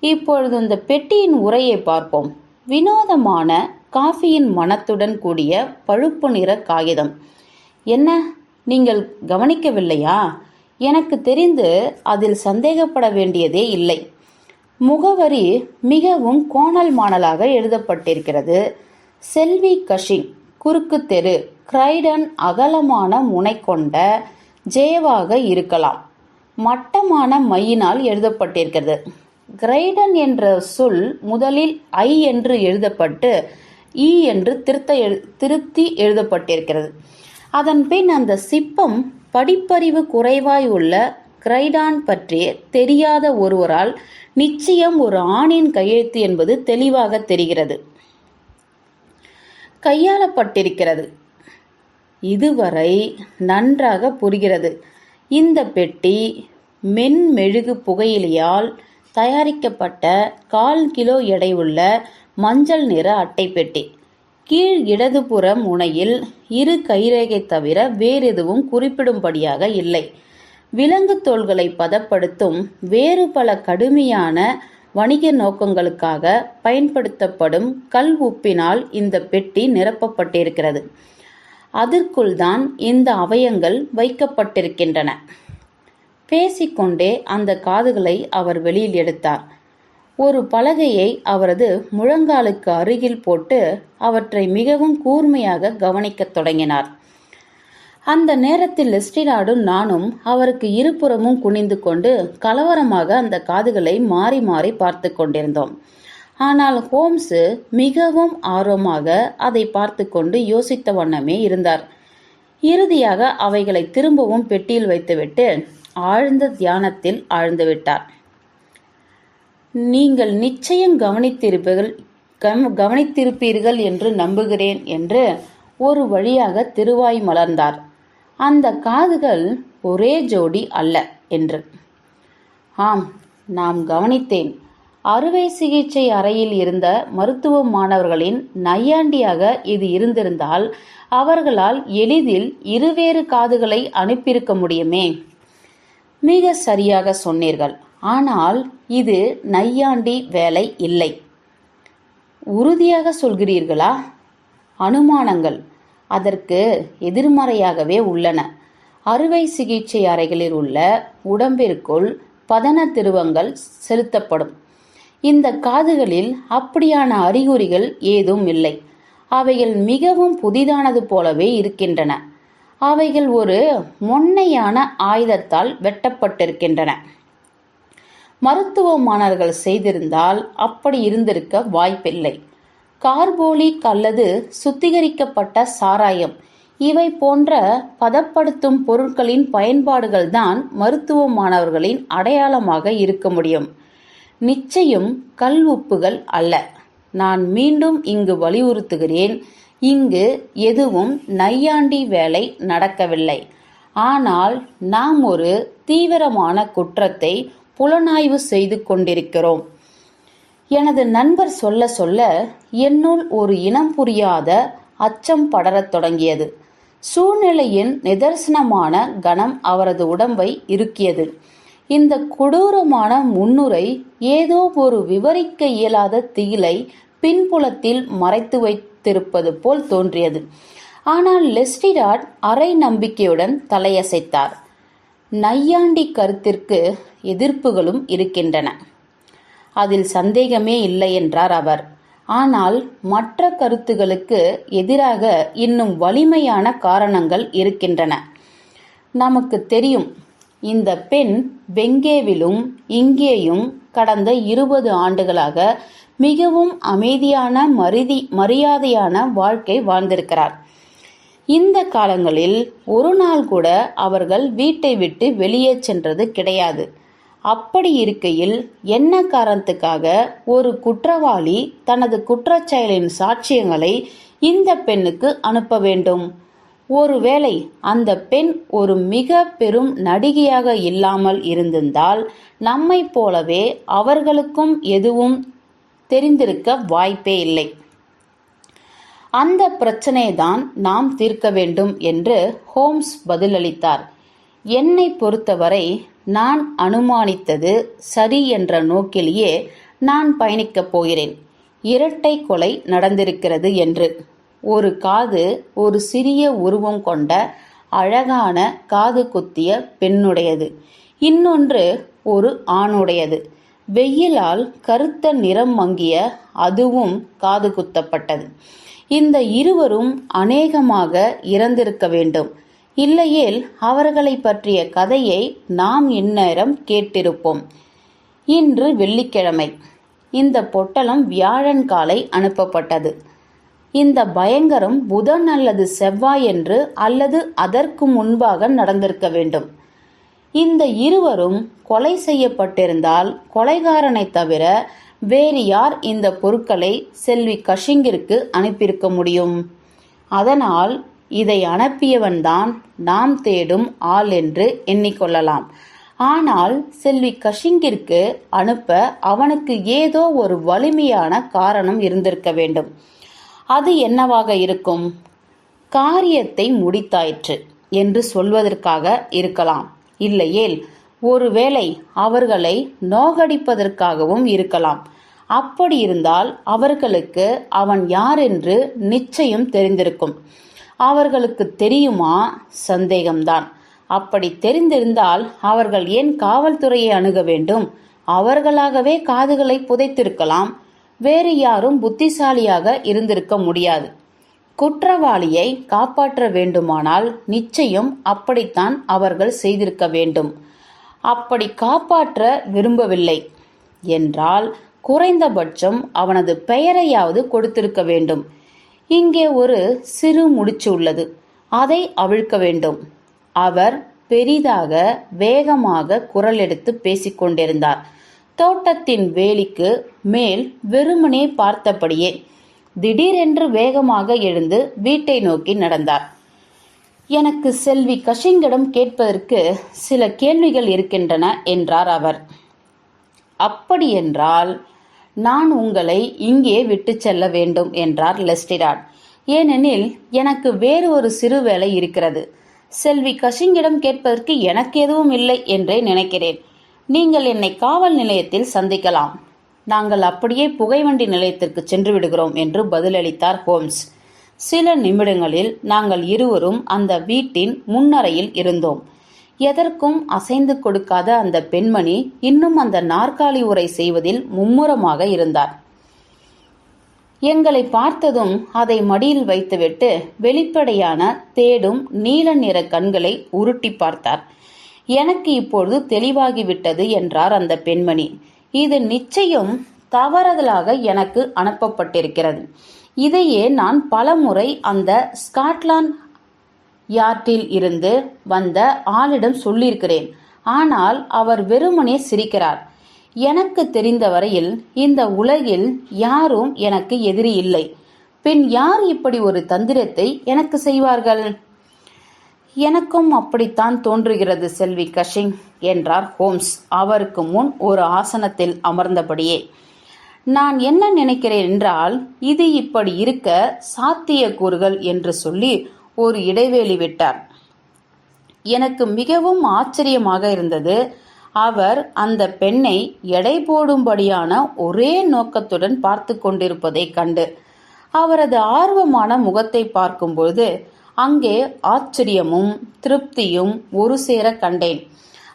இப்பொழுது இந்த பெட்டியின் உரையை பார்ப்போம். வினோதமான காஃபியின் மணத்துடன் கூடிய பழுப்பு நிற காகிதம். என்ன, நீங்கள் கவனிக்கவில்லையா? எனக்கு தெரிந்து அதில் சந்தேகப்பட வேண்டியதே இல்லை. முகவரி மிகவும் கோணல் மாணலாக எழுதப்பட்டிருக்கிறது. செல்வி கஷிங், குறுக்கு தெரு, கிரைடன், அகலமான முனை கொண்ட ஜேவாக இருக்கலாம். மட்டமான மையினால் எழுதப்பட்டிருக்கிறது. கிரைடன் என்ற சொல் முதலில் ஐ என்று எழுதப்பட்டு இ என்று திருத்தி எழுதப்பட்டிருக்கிறது. அதன் பின் அந்த சிப்பம் படிப்பறிவு குறைவாய் உள்ள கிரைடான் பற்றி தெரியாத ஒருவரால் நிச்சயம் ஒரு ஆணின் கையெழுத்து என்பது தெளிவாக தெரிகிறது. கையாளப்பட்டிருக்கிறது. இதுவரை நன்றாக புரிகிறது. இந்த பெட்டி மென்மெழுகு புகையிலையால் தயாரிக்கப்பட்ட 1/4 கிலோ எடையுள்ள மஞ்சள் நிற அட்டை பெட்டி. கீழ் இடதுபுற முனையில் 2 கைரேகை தவிர வேறெதுவும் குறிப்பிடும்படியாக இல்லை. விலங்கு தோல்களை பதப்படுத்தும் வேறு பல கடுமையான வணிக நோக்கங்களுக்காக பயன்படுத்தப்படும் கல் உப்பினால் இந்த பெட்டி நிரப்பப்பட்டிருக்கிறது. அதற்குள் தான் இந்த அவயங்கள் வைக்கப்பட்டிருக்கின்றன. பேசிக்கொண்டே அந்த காதுகளை அவர் வெளியில் எடுத்தார். ஒரு பலகையை அவரது முழங்காலுக்கு அருகில் போட்டு அவற்றை மிகவும் கூர்மையாக கவனிக்கத் தொடங்கினார். அந்த நேரத்தில் லெஸ்டிராடும் நானும் அவருக்கு இருபுறமும் குனிந்து கொண்டு கலவரமாக அந்த காதுகளை மாறி மாறி பார்த்து கொண்டிருந்தோம். ஆனால் ஹோம்ஸ் மிகவும் ஆர்வமாக அதை பார்த்து கொண்டு யோசித்த வண்ணமே இருந்தார். இறுதியாக அவைகளை திரும்பவும் பெட்டியில் வைத்துவிட்டு ஆழ்ந்த தியானத்தில் ஆழ்ந்துவிட்டார். நீங்கள் நிச்சயம் கவனித்திருப்பீர்கள் என்று நம்புகிறேன் என்று ஒரு வழியாக திருவாய் மலர்ந்தார். அந்த காதுகள் ஒரே ஜோடி அல்ல என்று. ஆம், நாம் கவனித்தேன். அறுவை சிகிச்சை அறையில் இருந்த மருத்துவ மாணவர்களின் நையாண்டியாக இது இருந்திருந்தால் அவர்களால் எளிதில் இருவேறு காதுகளை அனுப்பியிருக்க முடியுமே. மிக சரியாக சொன்னீர்கள். ஆனால் இது நையாண்டி வேலை இல்லை. உறுதியாக சொல்கிறீர்களா? அனுமானங்கள் அதற்கு எதிர்மறையாகவே உள்ளன. அறுவை சிகிச்சை அறைகளில் உள்ள உடம்பிற்குள் பதன திருவங்கள் செலுத்தப்படும். இந்த காதுகளில் அப்படியான அறிகுறிகள் ஏதும் இல்லை. அவைகள் மிகவும் புதிதானது போலவே இருக்கின்றன. அவைகள் ஒரு மொன்னையான ஆயுதத்தால் வெட்டப்பட்டிருக்கின்றன. மருத்துவ மாணவர்கள் செய்திருந்தால் அப்படி இருந்திருக்க வாய்ப்பில்லை. கார்போலிக் அல்லது சுத்திகரிக்கப்பட்ட சாராயம் இவை போன்ற பதப்படுத்தும் பொருட்களின் பயன்பாடுகள்தான் மருத்துவ மாணவர்களின் அடையாளமாக இருக்க முடியும். நிச்சயம் கல் உப்புகள் அல்ல. நான் மீண்டும் இங்கு வலியுறுத்துகிறேன், இங்கு எதுவும் நையாண்டி வேலை நடக்கவில்லை. ஆனால் நாம் ஒரு தீவிரமான குற்றத்தை புலனாய்வு செய்து கொண்டிருக்கிறோம். எனது நண்பர் சொல்ல சொல்ல என்னுள் ஒரு இனம் புரியாத அச்சம் படரத் தொடங்கியது. சூழ்நிலையின் நிதர்சனமான கணம் அவரது உடம்பை இறுக்கியது. இந்த கொடூரமான முன்னுரை ஏதோ ஒரு விவரிக்க இயலாத திகிலை பின்புலத்தில் மறைத்து வைத்திருப்பது போல் தோன்றியது. ஆனால் லெஸ்டிராட் அரை நம்பிக்கையுடன் தலையசைத்தார். நையாண்டி கருத்திற்கு எதிர்ப்புகளும் இருக்கின்றன, அதில் சந்தேகமே இல்லை என்றார் அவர். ஆனால் மற்ற கருத்துகளுக்கு எதிராக இன்னும் வலிமையான காரணங்கள் இருக்கின்றன. நமக்கு தெரியும், இந்த பெண் வெங்கேவிலும் இங்கேயும் கடந்த 20 ஆண்டுகளாக மிகவும் அமைதியான மரியாதையான வாழ்க்கை வாழ்ந்திருக்கிறார். இந்த காலங்களில் ஒரு நாள் கூட அவர்கள் வீட்டை விட்டு வெளியே சென்றது கிடையாது. அப்படி இருக்கையில் என்ன காரணத்துக்காக ஒரு குற்றவாளி தனது குற்றச்செயலின் சாட்சியங்களை இந்த பெண்ணுக்கு அனுப்ப வேண்டும்? ஒருவேளை அந்த பெண் ஒரு மிக பெரும் நடிகையாக இல்லாமல் இருந்திருந்தால் நம்மை போலவே அவர்களுக்கும் எதுவும் தெரிந்திருக்க வாய்ப்பே இல்லை. அந்த பிரச்சனையை தான் நாம் தீர்க்க வேண்டும் என்று ஹோம்ஸ் பதிலளித்தார். என்னை பொறுத்தவரை நான் அனுமானித்தது சரி என்ற நோக்கிலேயே நான் பயணிக்கப் போகிறேன். இரட்டை கொலை நடந்திருக்கிறது என்று. ஒரு காது ஒரு சிறிய உருவம் கொண்ட அழகான காது குத்திய பெண்ணுடையது, இன்னொன்று ஒரு ஆணுடையது. வெயிலால் கருத்த நிறம் மங்கிய அதுவும் காது குத்தப்பட்டது. இந்த இருவரும் அநேகமாக இறந்திருக்க வேண்டும். இல்லையேல் அவர்களை பற்றிய கதையை நாம் இந்நேரம் கேட்டிருப்போம். இன்று வெள்ளிக்கிழமை. இந்த பொட்டலம் வியாழன் காலை அனுப்பப்பட்டது. இந்த பயங்கரம் புதன் அல்லது செவ்வாயன்று அல்லது அதற்கு முன்பாக நடந்திருக்க வேண்டும். இந்த இருவரும் கொலை செய்யப்பட்டிருந்தால் கொலைகாரனை தவிர வேறு யார் இந்த பொருட்களை செல்வி கஷிங்கிற்கு அனுப்பியிருக்க முடியும்? அதனால் இதை அனுப்பியவன்தான் நாம் தேடும் ஆள் என்று எண்ணிக்கொள்ளலாம். ஆனால் செல்வி கஷிங்கிற்கு அனுப்ப அவனுக்கு ஏதோ ஒரு வலிமையான காரணம் இருந்திருக்க வேண்டும். அது என்னவாக இருக்கும்? காரியத்தை முடித்தாயிற்று என்று சொல்வதற்காக இருக்கலாம். இல்லையேல் ஒருவேளை அவர்களை நோகடிப்பதற்காகவும் இருக்கலாம். அப்படி இருந்தால் அவர்களுக்கு அவன் யார் என்று நிச்சயம் தெரிந்திருக்கும். அவர்களுக்கு தெரியுமா? சந்தேகம்தான். அப்படி தெரிந்திருந்தால் அவர்கள் ஏன் காவல்துறையை அணுக வேண்டும்? அவர்களாகவே காதுகளை புதைத்திருக்கலாம். வேறு யாரும் புத்திசாலியாக இருந்திருக்க முடியாது. குற்றவாளியை காப்பாற்ற வேண்டுமானால் நிச்சயம் அப்படித்தான் அவர்கள் செய்திருக்க வேண்டும். அப்படி காப்பாற்ற விரும்பவில்லை என்றால் குறைந்தபட்சம் அவனது பெயரையாவது கொடுத்திருக்க வேண்டும். இங்கே ஒரு சிறு முடிச்சு உள்ளது, அதை அவிழ்க்க வேண்டும். அவர் பெரிதாக வேகமாக குரல் எடுத்து பேசிக்கொண்டிருந்தார். தோட்டத்தின் வேலிக்கு மேல் வெறுமனே பார்த்தபடியே திடீரென்று வேகமாக எழுந்து வீட்டை நோக்கி நடந்தார். எனக்கு செல்வி கஷிங்கிடம் கேட்பதற்கு சில கேள்விகள் இருக்கின்றன என்றார் அவர். அப்படியென்றால் நான் உங்களை இங்கே விட்டு செல்ல வேண்டும் என்றார் லெஸ்டிராட். ஏனெனில் எனக்கு வேறு ஒரு சிறு வேலை இருக்கிறது. செல்வி கஷிங்கிடம் கேட்பதற்கு எனக்கு எதுவும் இல்லை என்றே நினைக்கிறேன். நீங்கள் என்னை காவல் நிலையத்தில் சந்திக்கலாம். நாங்கள் அப்படியே புகைவண்டி நிலையத்திற்கு சென்று விடுகிறோம் என்று பதிலளித்தார் ஹோம்ஸ். சில நிமிடங்களில் நாங்கள் இருவரும் அந்த வீட்டின் முன்னறையில் இருந்தோம். எதற்கும் அசைந்து கொடுக்காத அந்த பெண்மணி இன்னும் அந்த நாற்காலி உரை செய்வதில் மும்முரமாக இருந்தார். எங்களை பார்த்ததும் அதை மடியில் வைத்துவிட்டு வெளிப்படையான தேடும் நீல நிற கண்களை உருட்டி பார்த்தார். எனக்கு இப்பொழுது தெளிவாகிவிட்டது என்றார் அந்த பெண்மணி. இது நிச்சயம் தவறுதலாக எனக்கு அனுப்பப்பட்டிருக்கிறது. இதையே நான் பலமுறை அந்த ஸ்காட்லாந்து யார்டில் இருந்து வந்த ஆளிடம் சொல்லியிருக்கிறேன். ஆனால் அவர் வெறுமனே சிரிக்கிறார். எனக்கு தெரிந்த வரையில் இந்த உலகில் யாரும் எனக்கு எதிரி இல்லை. பின் யார் இப்படி ஒரு தந்திரத்தை எனக்கு செய்வார்கள்? எனக்கும் அப்படித்தான் தோன்றுகிறது செல்வி கஷிங் என்றார் ஹோம்ஸ் அவருக்கு முன் ஒரு ஆசனத்தில் அமர்ந்தபடியே. நான் என்ன நினைக்கிறேன் என்றால், இது இப்படி இருக்க சாத்தியக்கூறுகள் என்று சொல்லி ஒரு இடைவேளை விட்டார். எனக்கு மிகவும் ஆச்சரியமாக இருந்தது. அவர் அந்த பெண்ணை எடை போடும்படியான ஒரே நோக்கத்துடன் பார்த்து கொண்டிருப்பதை கண்டு. அவரது ஆர்வமான முகத்தை பார்க்கும்போது அங்கே ஆச்சரியமும் திருப்தியும் ஒரு சேர கண்டேன்.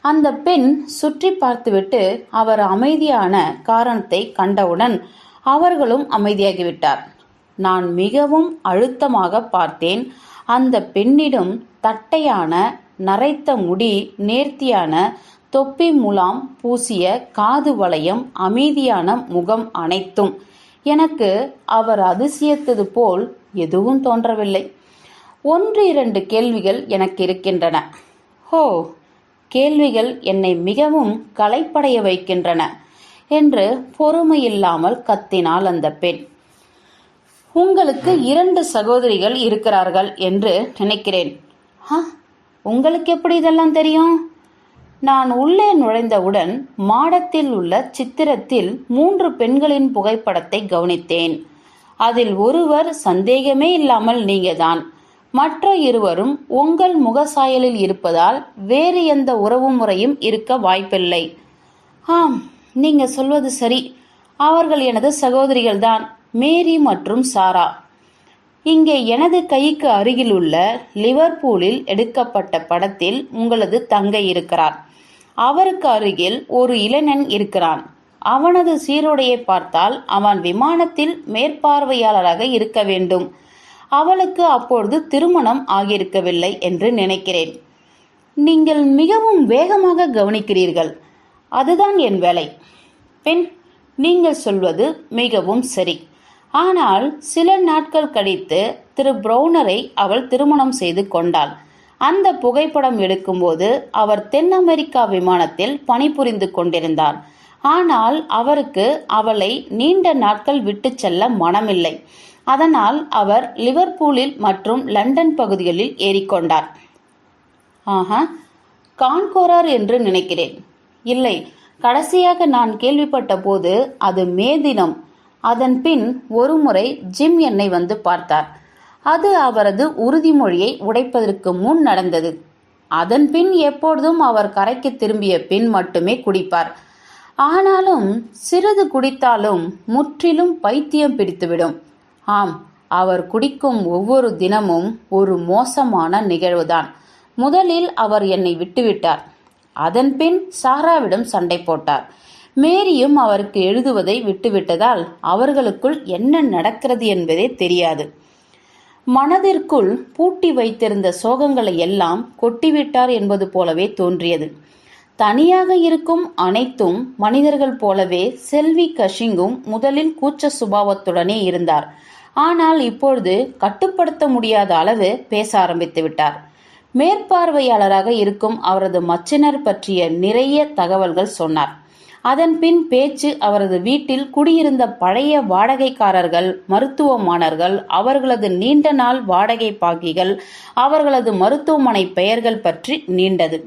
அந்த பெண் சுற்றி பார்த்துவிட்டு அவர் அமைதியான காரணத்தை கண்டவுடன் அவர்களும் அமைதியாகிவிட்டார். நான் மிகவும் அழுத்தமாக பார்த்தேன். அந்த பெண்ணிடம் தட்டையான நரைத்த முடி, நேர்த்தியான தொப்பி, முலாம் பூசிய காது வளையம், அமைதியான முகம், அனைத்தும் எனக்கு அவர் அதிசயித்தது போல் எதுவும் தோன்றவில்லை. 1-2 கேள்விகள் எனக்கு இருக்கின்றன. ஹோ, கேள்விகள் என்னை மிகவும் களைப்படைய வைக்கின்றன என்று பொறுமையில்லாமல் கத்தினாள் அந்த பெண். உங்களுக்கு 2 சகோதரிகள் இருக்கிறார்கள் என்று நினைக்கிறேன். உங்களுக்கு எப்படி இதெல்லாம் தெரியும்? நான் உள்ளே நுழைந்தவுடன் மாடத்தில் உள்ள சித்திரத்தில் 3 பெண்களின் புகைப்படத்தை கவனித்தேன். அதில் ஒருவர் சந்தேகமே இல்லாமல் நீங்கதான். மற்ற இருவரும் உங்கள் முகசாயலில் இருப்பதால் வேறு எந்த உறவு முறையும் இருக்க வாய்ப்பில்லை. ஆம், நீங்க சொல்வது சரி. அவர்கள் எனது சகோதரிகள்தான், மேரி மற்றும் சாரா. இங்கே எனது கைக்கு அருகில் உள்ள லிவர்பூலில் எடுக்கப்பட்ட படத்தில் உங்களது தங்கை இருக்கிறார். அவருக்கு அருகில் ஒரு இளைஞன் இருக்கிறான். அவனது சீருடையை பார்த்தால் அவன் விமானத்தில் மேற்பார்வையாளராக இருக்க வேண்டும். அவளுக்கு அப்பொழுது திருமணம் ஆகியிருக்கவில்லை என்று நினைக்கிறேன். நீங்கள் மிகவும் வேகமாக கவனிக்கிறீர்கள். அதுதான் என் வேலை. பெண், நீங்கள் சொல்வது மிகவும் சரி. ஆனால் சில நாட்கள் கழித்து திரு பிரவுனரை அவள் திருமணம் செய்து கொண்டாள். அந்த புகைப்படம் எடுக்கும்போது அவர் தென் அமெரிக்கா விமானத்தில் பணிபுரிந்து கொண்டிருந்தார். ஆனால் அவருக்கு அவளை நீண்ட நாட்கள் விட்டு செல்ல மனமில்லை. அதனால் அவர் லிவர்பூலில் மற்றும் லண்டன் பகுதிகளில் ஏறிக்கொண்டார். கான்கோரார் என்று நினைக்கிறேன். இல்லை, கடைசியாக நான் கேள்விப்பட்ட போது அது மே தினம். அதன் பின் ஒருமுறை ஜிம் என்னை வந்து பார்த்தார். அது அவரது உறுதிமொழியை உடைப்பதற்கு முன் நடந்தது. அதன் பின் எப்பொழுதும் அவர் கரைக்கு திரும்பிய பின் மட்டுமே குடிப்பார். ஆனாலும் சிறிது குடித்தாலும் முற்றிலும் பைத்தியம் பிடித்துவிடும். ஆம், அவர் குடிக்கும் ஒவ்வொரு தினமும் ஒரு மோசமான நிகழ்வுதான். முதலில் அவர் என்னை விட்டுவிட்டார். அதன் பின் சாராவிடம் சண்டை போட்டார். மேரியும் அவருக்கு எழுதுவதை விட்டுவிட்டதால் அவர்களுக்குள் என்ன நடக்கிறது என்பதே தெரியாது. மனதிற்குள் பூட்டி வைத்திருந்த சோகங்களை எல்லாம் கொட்டிவிட்டார் என்பது போலவே தோன்றியது. தனியாக இருக்கும் அனைத்தும் மனிதர்கள் போலவே செல்வி கஷிங்கும் முதலில் கூச்ச சுபாவத்துடனே இருந்தார். ஆனால் இப்பொழுது கட்டுப்படுத்த முடியாத அளவு பேச ஆரம்பித்து விட்டார். மேற்பார்வையாளராக இருக்கும் அவரது மச்சினர் பற்றிய நிறைய தகவல்கள் சொன்னார். அதன் பின் பேச்சு அவரது வீட்டில் குடியிருந்த பழைய வாடகைக்காரர்கள், மருத்துவமானர்கள், அவர்களது நீண்ட நாள் வாடகை பாக்கிகள், அவர்களது மருத்துவமனை பெயர்கள் பற்றி நீண்டது.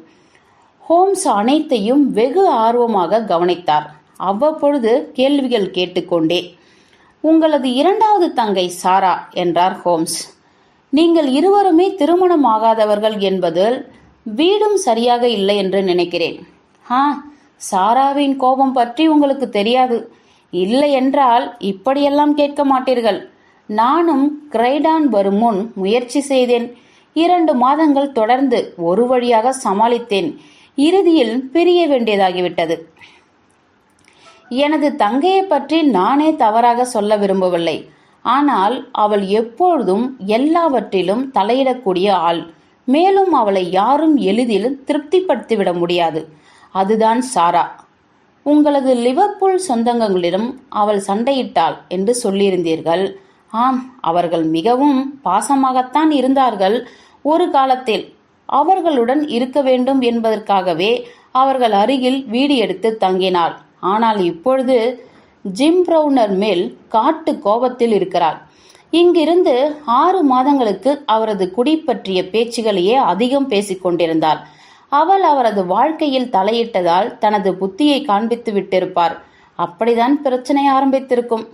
ஹோம்ஸ் அனைத்தையும் வெகு ஆர்வமாக கவனித்தார். அவ்வப்பொழுது கேள்விகள் கேட்டுக்கொண்டே. உங்களது 2வது தங்கை சாரா என்றார் ஹோம்ஸ். நீங்கள் இருவருமே திருமணம் ஆகாதவர்கள் என்பதில் வீடும் சரியாக இல்லை என்று நினைக்கிறேன். சாராவின் கோபம் பற்றி உங்களுக்கு தெரியாது. இல்லை என்றால் இப்படியெல்லாம் கேட்க மாட்டீர்கள். நானும் கிரைடான் வரும் முன் முயற்சி செய்தேன். 2 மாதங்கள் தொடர்ந்து ஒரு வழியாக சமாளித்தேன். இறுதியில் பிரிய வேண்டியதாகிவிட்டது. எனது தங்கையை பற்றி நானே தவறாக சொல்ல விரும்பவில்லை. ஆனால் அவள் எப்பொழுதும் எல்லாவற்றிலும் தலையிடக்கூடிய ஆள். மேலும் அவளை யாரும் எளிதில் திருப்திப்படுத்திவிட முடியாது. அதுதான் சாரா. உங்களது லிவர்பூல் சொந்தங்களிடம் அவள் சண்டையிட்டாள் என்று சொல்லியிருந்தீர்கள். ஆம், அவர்கள் மிகவும் பாசமாகத்தான் இருந்தார்கள். ஒரு காலத்தில் அவர்களுடன் இருக்க வேண்டும் என்பதற்காகவே அவர்கள் அருகில் வீடு எடுத்து தங்கினாள். ஆனால் இப்பொழுது ஜிம் பிரவுனர் மேல் காட்டு கோபத்தில் இருக்கிறாள். இங்கிருந்து 6 மாதங்களுக்கு அவரது குடி பற்றிய பேச்சுகளையே அதிகம் பேசிக்கொண்டிருந்தாள். அவள் அவரது வாழ்க்கையில் தலையிட்டதால் தனது புத்தியை காண்பித்து விட்டிருப்பார். அப்படிதான் பிரச்சனை ஆரம்பித்திருக்கும்.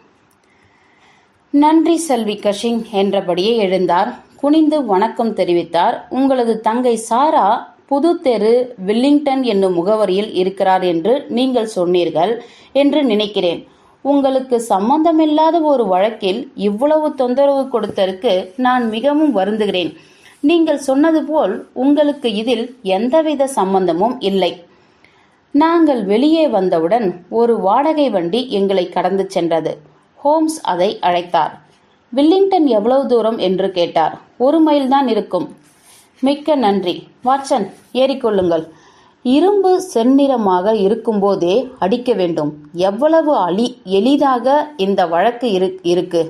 நன்றி செல்வி கஷிங் என்றபடியே எழுந்தார். குனிந்து வணக்கம் தெரிவித்தார். உங்களது தங்கை சாரா புது தெரு, வில்லிங்டன் என்னும் முகவரியில் இருக்கிறார் என்று நீங்கள் சொன்னீர்கள் என்று நினைக்கிறேன். உங்களுக்கு சம்பந்தமில்லாத ஒரு வழக்கில் இவ்வளவு தொந்தரவு கொடுத்ததற்கு நான் மிகவும் வருந்துகிறேன். நீங்கள் சொன்னது போல் உங்களுக்கு இதில் எந்தவித சம்பந்தமும் இல்லை. நாங்கள் வெளியே வந்தவுடன் ஒரு வாடகை வண்டி எங்களை கடந்து சென்றது. ஹோம்ஸ் அதை அழைத்தார். வில்லிங்டன் எவ்வளவு தூரம் என்று கேட்டார். 1 மைல் தான் இருக்கும். மிக்க நன்றி. வாட்சன், ஏறிக்கொள்ளுங்கள். இரும்பு செந்நிறமாக இருக்கும்போதே அடிக்க வேண்டும். எவ்வளவு எளிதாக இந்த வழக்கு இருக்கு.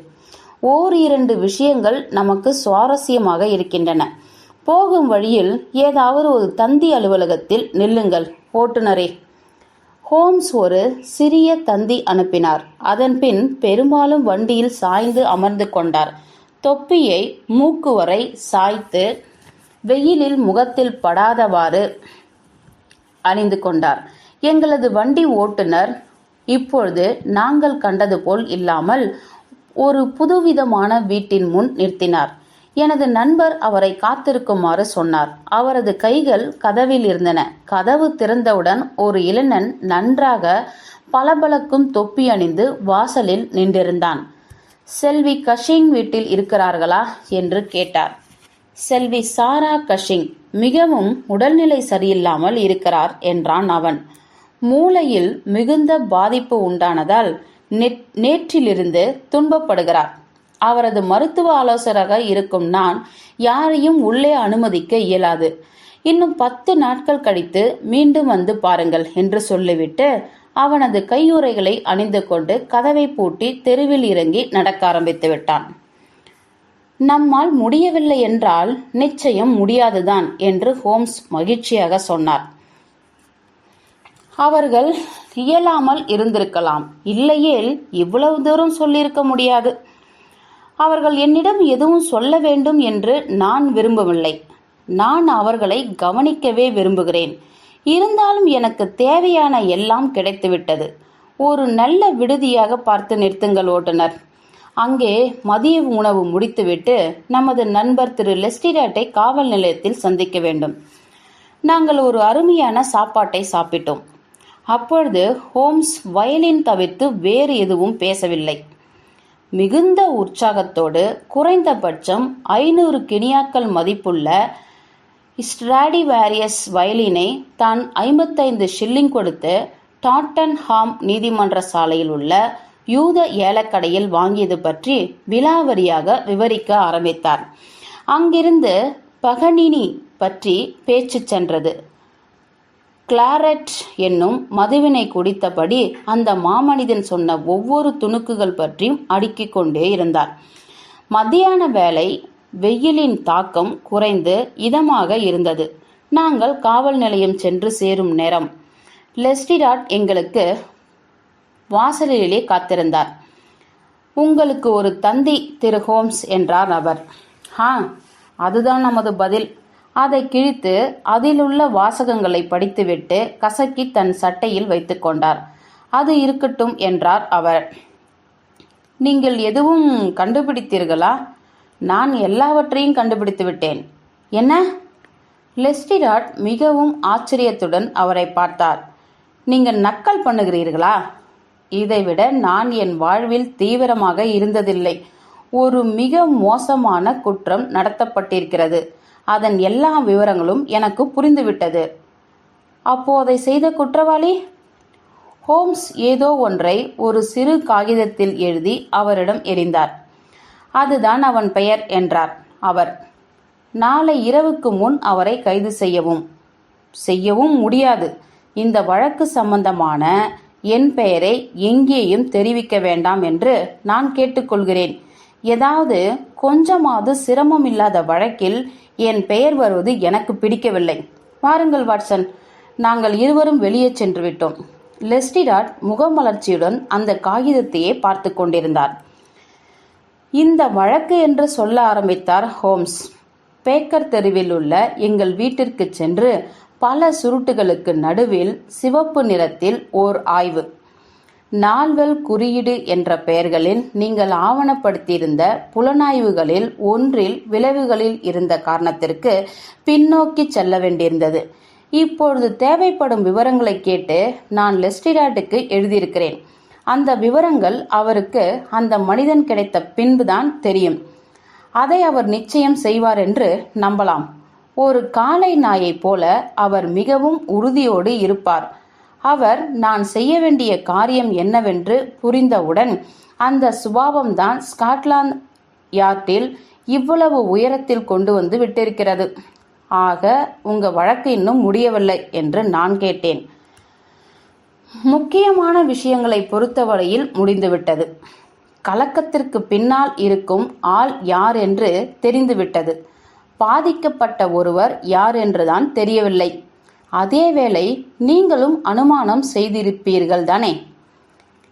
1-2 விஷயங்கள் நமக்கு சுவாரஸ்யமாக இருக்கின்றன. போகும் வழியில் ஏதாவது ஒரு தந்தி அலுவலகத்தில் நில்லுங்கள் ஓட்டுநரே. ஹோம்ஸ் ஒரு சிறிய தந்தி அனுப்பினார். அதன்பின் பெரும்பாலும் வண்டியில் சாய்ந்து அமர்ந்து கொண்டார். தொப்பியை மூக்கு வரை சாய்த்து வெயிலில் முகத்தில் படாதவாறு அணிந்து கொண்டார். எங்களது வண்டி ஓட்டுநர் இப்பொழுது நாங்கள் கண்டது போல் இல்லாமல் ஒரு புதுவிதமான வீட்டின் முன் நிறுத்தினார். எனது நண்பர் அவரை காத்திருக்குமாறு சொன்னார். அவரது கைகள் கதவில் இருந்தன. கதவு திறந்தவுடன் ஒரு இளைஞன் நன்றாக பளபளக்கும் தொப்பி அணிந்து வாசலில் நின்றிருந்தான். செல்வி கஷிங் வீட்டில் இருக்கிறார்களா என்று கேட்டார். செல்வி சாரா கஷிங் மிகவும் உடல்நிலை சரியில்லாமல் இருக்கிறார் என்றான் அவன். மூளையில் மிகுந்த பாதிப்பு உண்டானதால் நேற்றிலிருந்து துன்பப்படுகிறார். அவரது மருத்துவ ஆலோசகராக இருக்கும் நான் யாரையும் உள்ளே அனுமதிக்க இயலாது. இன்னும் 10 நாட்கள் கழித்து மீண்டும் வந்து பாருங்கள் என்று சொல்லிவிட்டு அவனது கையுறைகளை அணிந்து கொண்டு கதவை பூட்டி தெருவில் இறங்கி நடக்க ஆரம்பித்து விட்டான். நம்மால் முடியவில்லை என்றால் நிச்சயம் முடியாதுதான் என்று ஹோம்ஸ் மகிழ்ச்சியாக சொன்னார். அவர்கள் இயலாமல் இருந்திருக்கலாம், இல்லையேல் இவ்வளவு தூரம் சொல்லியிருக்க முடியாது. அவர்கள் என்னிடம் எதுவும் சொல்ல வேண்டும் என்று நான் விரும்பவில்லை. நான் அவர்களை கவனிக்கவே விரும்புகிறேன். இருந்தாலும் எனக்கு தேவையான எல்லாம் கிடைத்துவிட்டது. ஒரு நல்ல விடுதியாக பார்த்து நிறுத்துங்கள் ஓட்டுநர். அங்கே மதிய உணவு முடித்துவிட்டு நமது நண்பர் திரு லெஸ்டிராட்டை காவல் நிலையத்தில் சந்திக்க வேண்டும். நாங்கள் ஒரு அருமையான சாப்பாட்டை சாப்பிட்டோம். அப்பொழுது ஹோம்ஸ் வயலின் தவிர்த்து வேறு எதுவும் பேசவில்லை. மிகுந்த உற்சாகத்தோடு குறைந்தபட்சம் 500 கினியாக்கள் மதிப்புள்ள ஸ்ட்ராடிவாரியஸ் வயலினை தான் 55 ஷில்லிங் கொடுத்து டாட்டன்ஹாம் நீதிமன்ற சாலையில் உள்ள யூத ஏலக்கடையில் வாங்கியது பற்றி விலாவரியாக விவரிக்க ஆரம்பித்தார். அங்கிருந்து பகனினி பற்றி பேச்சு சென்றது. கிளாரெட் என்னும் மதுவினை குடித்தபடி அந்த மாமனிதன் சொன்ன ஒவ்வொரு துணுக்குகள் பற்றியும் அடுக்கிக் கொண்டே இருந்தார். மத்தியான வேளை வெயிலின் தாக்கம் குறைந்து இதமாக இருந்தது. நாங்கள் காவல் நிலையம் சென்று சேரும் நேரம். லெஸ்டிராட் எங்களுக்கு வாசலிலே காத்திருந்தார். உங்களுக்கு ஒரு தந்தி திரு ஹோம்ஸ் என்றார் அவர். அதுதான் நமது பதில். அதை கிழித்து அதிலுள்ள வாசகங்களை படித்துவிட்டு கசக்கி தன் சட்டையில் வைத்து கொண்டார். அது இருக்கட்டும் என்றார் அவர். நீங்கள் எதுவும் கண்டுபிடித்தீர்களா? நான் எல்லாவற்றையும் கண்டுபிடித்து விட்டேன். என்ன? லெஸ்டிராட் மிகவும் ஆச்சரியத்துடன் அவரை பார்த்தார். நீங்கள் நக்கல் பண்ணுகிறீர்களா? இதைவிட நான் என் வாழ்வில் தீவிரமாக இருந்ததில்லை. ஒரு மிக மோசமான குற்றம் நடத்தப்பட்டிருக்கிறது. அதன் எல்லா விவரங்களும் எனக்கு புரிந்துவிட்டது. அப்போ அதை செய்த குற்றவாளி? ஹோம்ஸ் ஏதோ ஒன்றை ஒரு சிறு காகிதத்தில் எழுதி அவரிடம் எறிந்தார். அதுதான் அவன் பெயர் என்றார் அவர். நாளை இரவுக்கு முன் அவரை கைது செய்யவும் முடியாது. இந்த வழக்கு சம்பந்தமான என் பெயரை எங்கேயும் தெரிவிக்க வேண்டாம் என்று நான் கேட்டுக்கொள்கிறேன். ஏதாவது கொஞ்சமாவது சிரமம் இல்லாத வழக்கில் என் பெயர் வருவது எனக்கு பிடிக்கவில்லை. வாருங்கள் வாட்சன், நாங்கள் இருவரும் வெளியே சென்று விட்டோம். லெஸ்டிராட் முகமலர்ச்சியுடன் அந்த காகிதத்தையே பார்த்து கொண்டிருந்தார். இந்த வழக்கு என்று சொல்ல ஆரம்பித்தார் ஹோம்ஸ். பேக்கர் தெருவில் உள்ள எங்கள் வீட்டிற்கு சென்று பல சுருட்டுகளுக்கு நடுவில் சிவப்பு நிறத்தில் ஓர் ஆய்வு. நால்வல் குறியீடு என்ற பெயர்களில் நீங்கள் ஆவணப்படுத்தியிருந்த புலனாய்வுகளில் ஒன்றில் விளைவுகளில் இருந்த காரணத்திற்கு பின்னோக்கி செல்ல வேண்டியிருந்தது. இப்பொழுது தேவைப்படும் விவரங்களை கேட்டு நான் லெஸ்டிராட்டுக்கு எழுதியிருக்கிறேன். அந்த விவரங்கள் அவருக்கு அந்த மனிதன் கிடைத்த பின்புதான் தெரியும். அதை அவர் நிச்சயம் செய்வார் என்று நம்பலாம். ஒரு காளை நாயைப் போல அவர் மிகவும் உறுதியோடு இருப்பார். அவர் நான் செய்ய வேண்டிய காரியம் என்னவென்று புரிந்தவுடன் அந்த சுபாவம்தான் ஸ்காட்லாந்து யார்டில் இவ்வளவு உயரத்தில் கொண்டு வந்து விட்டிருக்கிறது. ஆக உங்க வழக்கு இன்னும் முடியவில்லை என்று நான் கேட்டேன். முக்கியமான விஷயங்களை பொறுத்தவரையில் முடிந்துவிட்டது. கலக்கத்திற்கு பின்னால் இருக்கும் ஆள் யார் என்று தெரிந்துவிட்டது. பாதிக்கப்பட்ட ஒருவர் யார் என்றுதான் தெரியவில்லை. அதேவேளை நீங்களும் அனுமானம் செய்திருப்பீர்கள் தானே?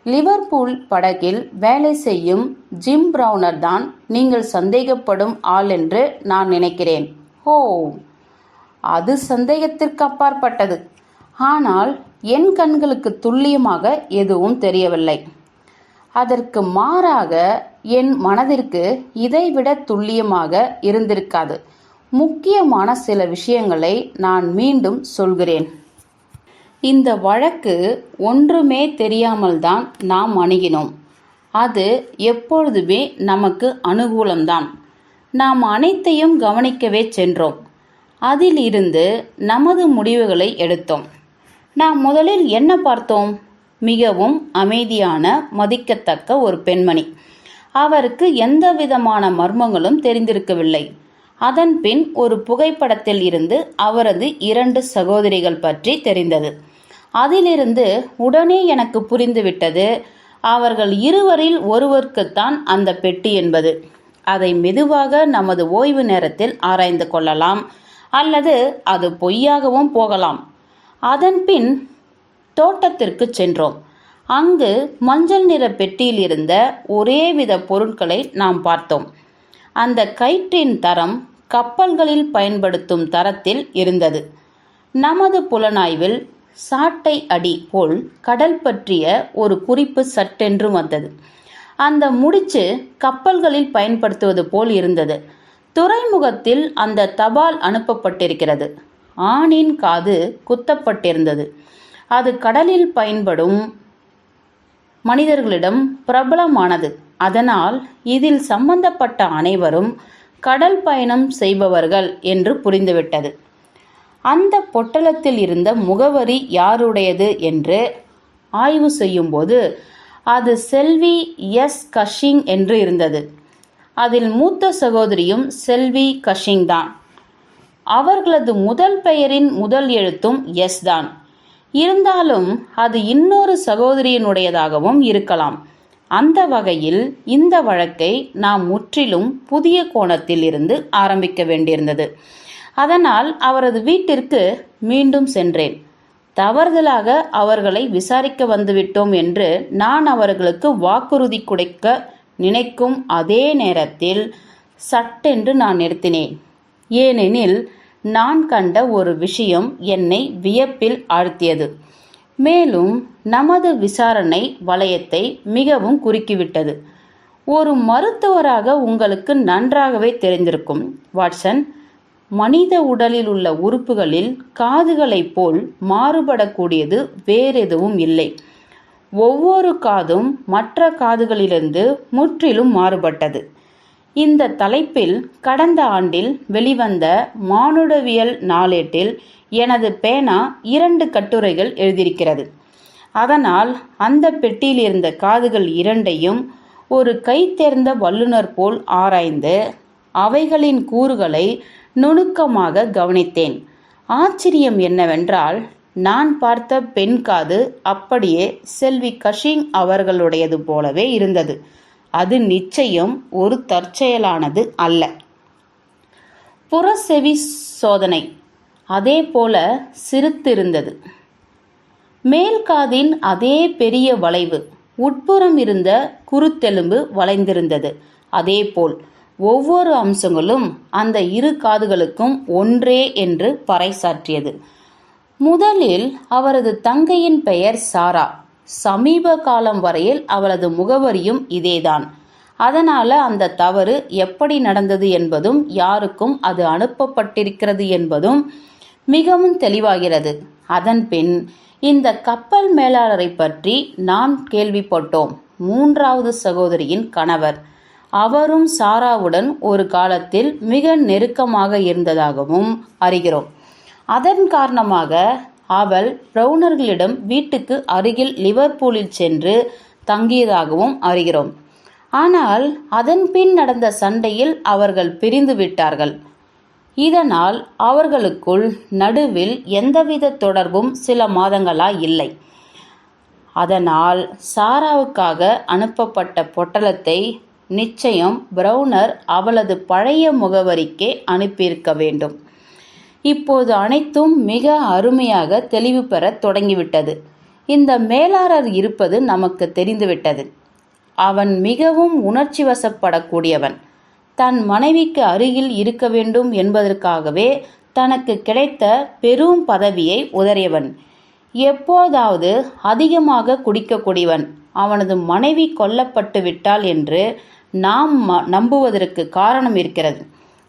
லிவர்பூல் படகில் வேலை செய்யும் ஜிம் பிரவுனர் தான் நீங்கள் சந்தேகப்படும் ஆள் என்று நான் நினைக்கிறேன். ஓ, அது சந்தேகத்திற்கு அப்பாற்பட்டது. ஆனால் என் கண்களுக்கு துல்லியமாக எதுவும் தெரியவில்லை. அதற்கு மாறாக என் மனதிற்கு இதைவிட துல்லியமாக இருந்திருக்காது. முக்கியமான சில விஷயங்களை நான் மீண்டும் சொல்கிறேன். இந்த வழக்கு ஒன்றுமே தெரியாமல் தான் நாம் அணுகினோம். அது எப்பொழுதுமே நமக்கு அனுகூலம்தான். நாம் அனைத்தையும் கவனிக்கவே சென்றோம். அதிலிருந்து நமது முடிவுகளை எடுத்தோம். நாம் முதலில் என்ன பார்த்தோம்? மிகவும் அமைதியான, மதிக்கத்தக்க ஒரு பெண்மணி. அவருக்கு எந்த விதமான மர்மங்களும் தெரிந்திருக்கவில்லை. அதன் பின் ஒரு புகைப்படத்தில் இருந்து அவரது 2 சகோதரிகள் பற்றி தெரிந்தது. அதிலிருந்து உடனே எனக்கு புரிந்துவிட்டது, அவர்கள் இருவரில் ஒருவருக்குத்தான் அந்த பெட்டி என்பது. அதை மெதுவாக நமது ஓய்வு நேரத்தில் ஆராய்ந்து கொள்ளலாம், அல்லது அது பொய்யாகவும் போகலாம். அதன்பின் தோட்டத்திற்கு சென்றோம். அங்கு மஞ்சள் நிற பெட்டியில் இருந்த ஒரேவித பொருட்களை நாம் பார்த்தோம். அந்த கயிற்றின் தரம் கப்பல்களில் பயன்படுத்தும் தரத்தில் இருந்தது. நமது புலனாய்வில் சாட்டை அடி போல் கடல் பற்றிய ஒரு குறிப்பு சட்டென்று வந்தது. அந்த முடிச்சு கப்பல்களில் பயன்படுத்துவது போல் இருந்தது. துறைமுகத்தில் அந்த தபால் அனுப்பப்பட்டிருக்கிறது. ஆணின் காது குத்தப்பட்டிருந்தது. அது கடலில் பயன்படும் மனிதர்களிடம் பிரபலமானது. அதனால் இதில் சம்பந்தப்பட்ட அனைவரும் கடல் பயணம் செய்பவர்கள் என்று புரிந்துவிட்டது. அந்த பொட்டலத்தில் இருந்த முகவரி யாருடையது என்று ஆய்வு செய்யும்போது அது செல்வி எஸ் கஷிங் என்று இருந்தது. அதில் மூத்த சகோதரியும் செல்வி கஷிங் தான். அவர்களது முதல் பெயரின் முதல் எழுத்தும் எஸ் தான். இருந்தாலும் அது இன்னொரு சகோதரியினுடையதாகவும் இருக்கலாம். அந்த வகையில் இந்த வழக்கை நாம் முற்றிலும் புதிய கோணத்தில் இருந்து ஆரம்பிக்க வேண்டியிருந்தது. அதனால் அவரது வீட்டிற்கு மீண்டும் சென்றேன். தவறுதலாக அவர்களை விசாரிக்க வந்துவிட்டோம் என்று நான் அவர்களுக்கு வாக்குறுதி கொடுக்க நினைக்கும் அதே நேரத்தில் சட்டென்று நான் நிறுத்தினேன். ஏனெனில் நான் கண்ட ஒரு விஷயம் என்னை வியப்பில் ஆழ்த்தியது. மேலும் நமது விசாரணை வளையத்தை மிகவும் குறுக்கிவிட்டது. ஒரு மருத்துவராக உங்களுக்கு நன்றாகவே தெரிந்திருக்கும் வாட்சன், மனித உடலில் உள்ள உறுப்புகளில் காதுகளைப் போல் மாறுபடக்கூடியது வேறெதுவும் இல்லை. ஒவ்வொரு காதும் மற்ற காதுகளிலிருந்து முற்றிலும் மாறுபட்டது. இந்த தலைப்பில் கடந்த ஆண்டில் வெளிவந்த மானுடவியல் நாளேட்டில் எனது பேனா 2 கட்டுரைகள் எழுதியிருக்கிறது. அதனால் அந்த பெட்டியில் இருந்த காதுகள் 2ஐயும் ஒரு கைதேர்ந்த வல்லுநர் போல் ஆராய்ந்து அவைகளின் கூறுகளை நுணுக்கமாக கவனித்தேன். ஆச்சரியம் என்னவென்றால், நான் பார்த்த பெண் காது அப்படியே செல்வி கஷிங் அவர்களுடையது போலவே இருந்தது. அது நிச்சயம் ஒரு தற்செயலானது அல்ல. புறச்செவி சோதனை அதே போல சிறுத்திருந்தது. மேல்காதின் அதே பெரிய வளைவு, உட்புறம் இருந்த குருத்தெலும்பு வளைந்திருந்தது. அதேபோல் ஒவ்வொரு அம்சங்களும் அந்த 2 காதுகளுக்கும் ஒன்றே என்று பறைசாற்றியது. முதலில் அவரது தங்கையின் பெயர் சாரா. சமீப காலம் வரையில் அவளது முகவரியும் இதேதான். அதனால அந்த தவறு எப்படி நடந்தது என்பதும் யாருக்கும் அது அனுப்பப்பட்டிருக்கிறது என்பதும் மிகவும் தெளிவாகிறது. அதன்பின் இந்த கப்பல் மேலாளரை பற்றி நாம் கேள்விப்பட்டோம். 3வது சகோதரியின் கணவர். அவரும் சாராவுடன் ஒரு காலத்தில் மிக நெருக்கமாக இருந்ததாகவும் அறிகிறோம். அதன் காரணமாக அவள் பிரவுனர்களிடம் வீட்டுக்கு அருகில் லிவர்பூலில் சென்று தங்கியதாகவும் அறிகிறோம். ஆனால் அதன் பின் நடந்த சண்டையில் அவர்கள் பிரிந்து விட்டார்கள். இதனால் அவர்களுக்குள் நடுவில் எந்தவித தொடர்பும் சில மாதங்களாய் இல்லை. அதனால் சாராவுக்காக அனுப்பப்பட்ட பொட்டலத்தை நிச்சயம் பிரவுனர் அவளது பழைய முகவரிக்கே அனுப்பியிருக்க வேண்டும். இப்போது அனைத்தும் மிக அருமையாக தெளிவு பெற தொடங்கிவிட்டது. இந்த மேலாளர் இருப்பது நமக்கு தெரிந்துவிட்டது. அவன் மிகவும் உணர்ச்சி வசப்படக்கூடியவன். தன் மனைவிக்கு அருகில் இருக்க வேண்டும் என்பதற்காகவே தனக்கு கிடைத்த பெரும் பதவியை உதறியவன். எப்போதாவது அதிகமாக குடிக்கக்கூடியவன். அவனது மனைவி கொல்லப்பட்டு விட்டாள் என்று நாம் நம்புவதற்கு காரணம் இருக்கிறது.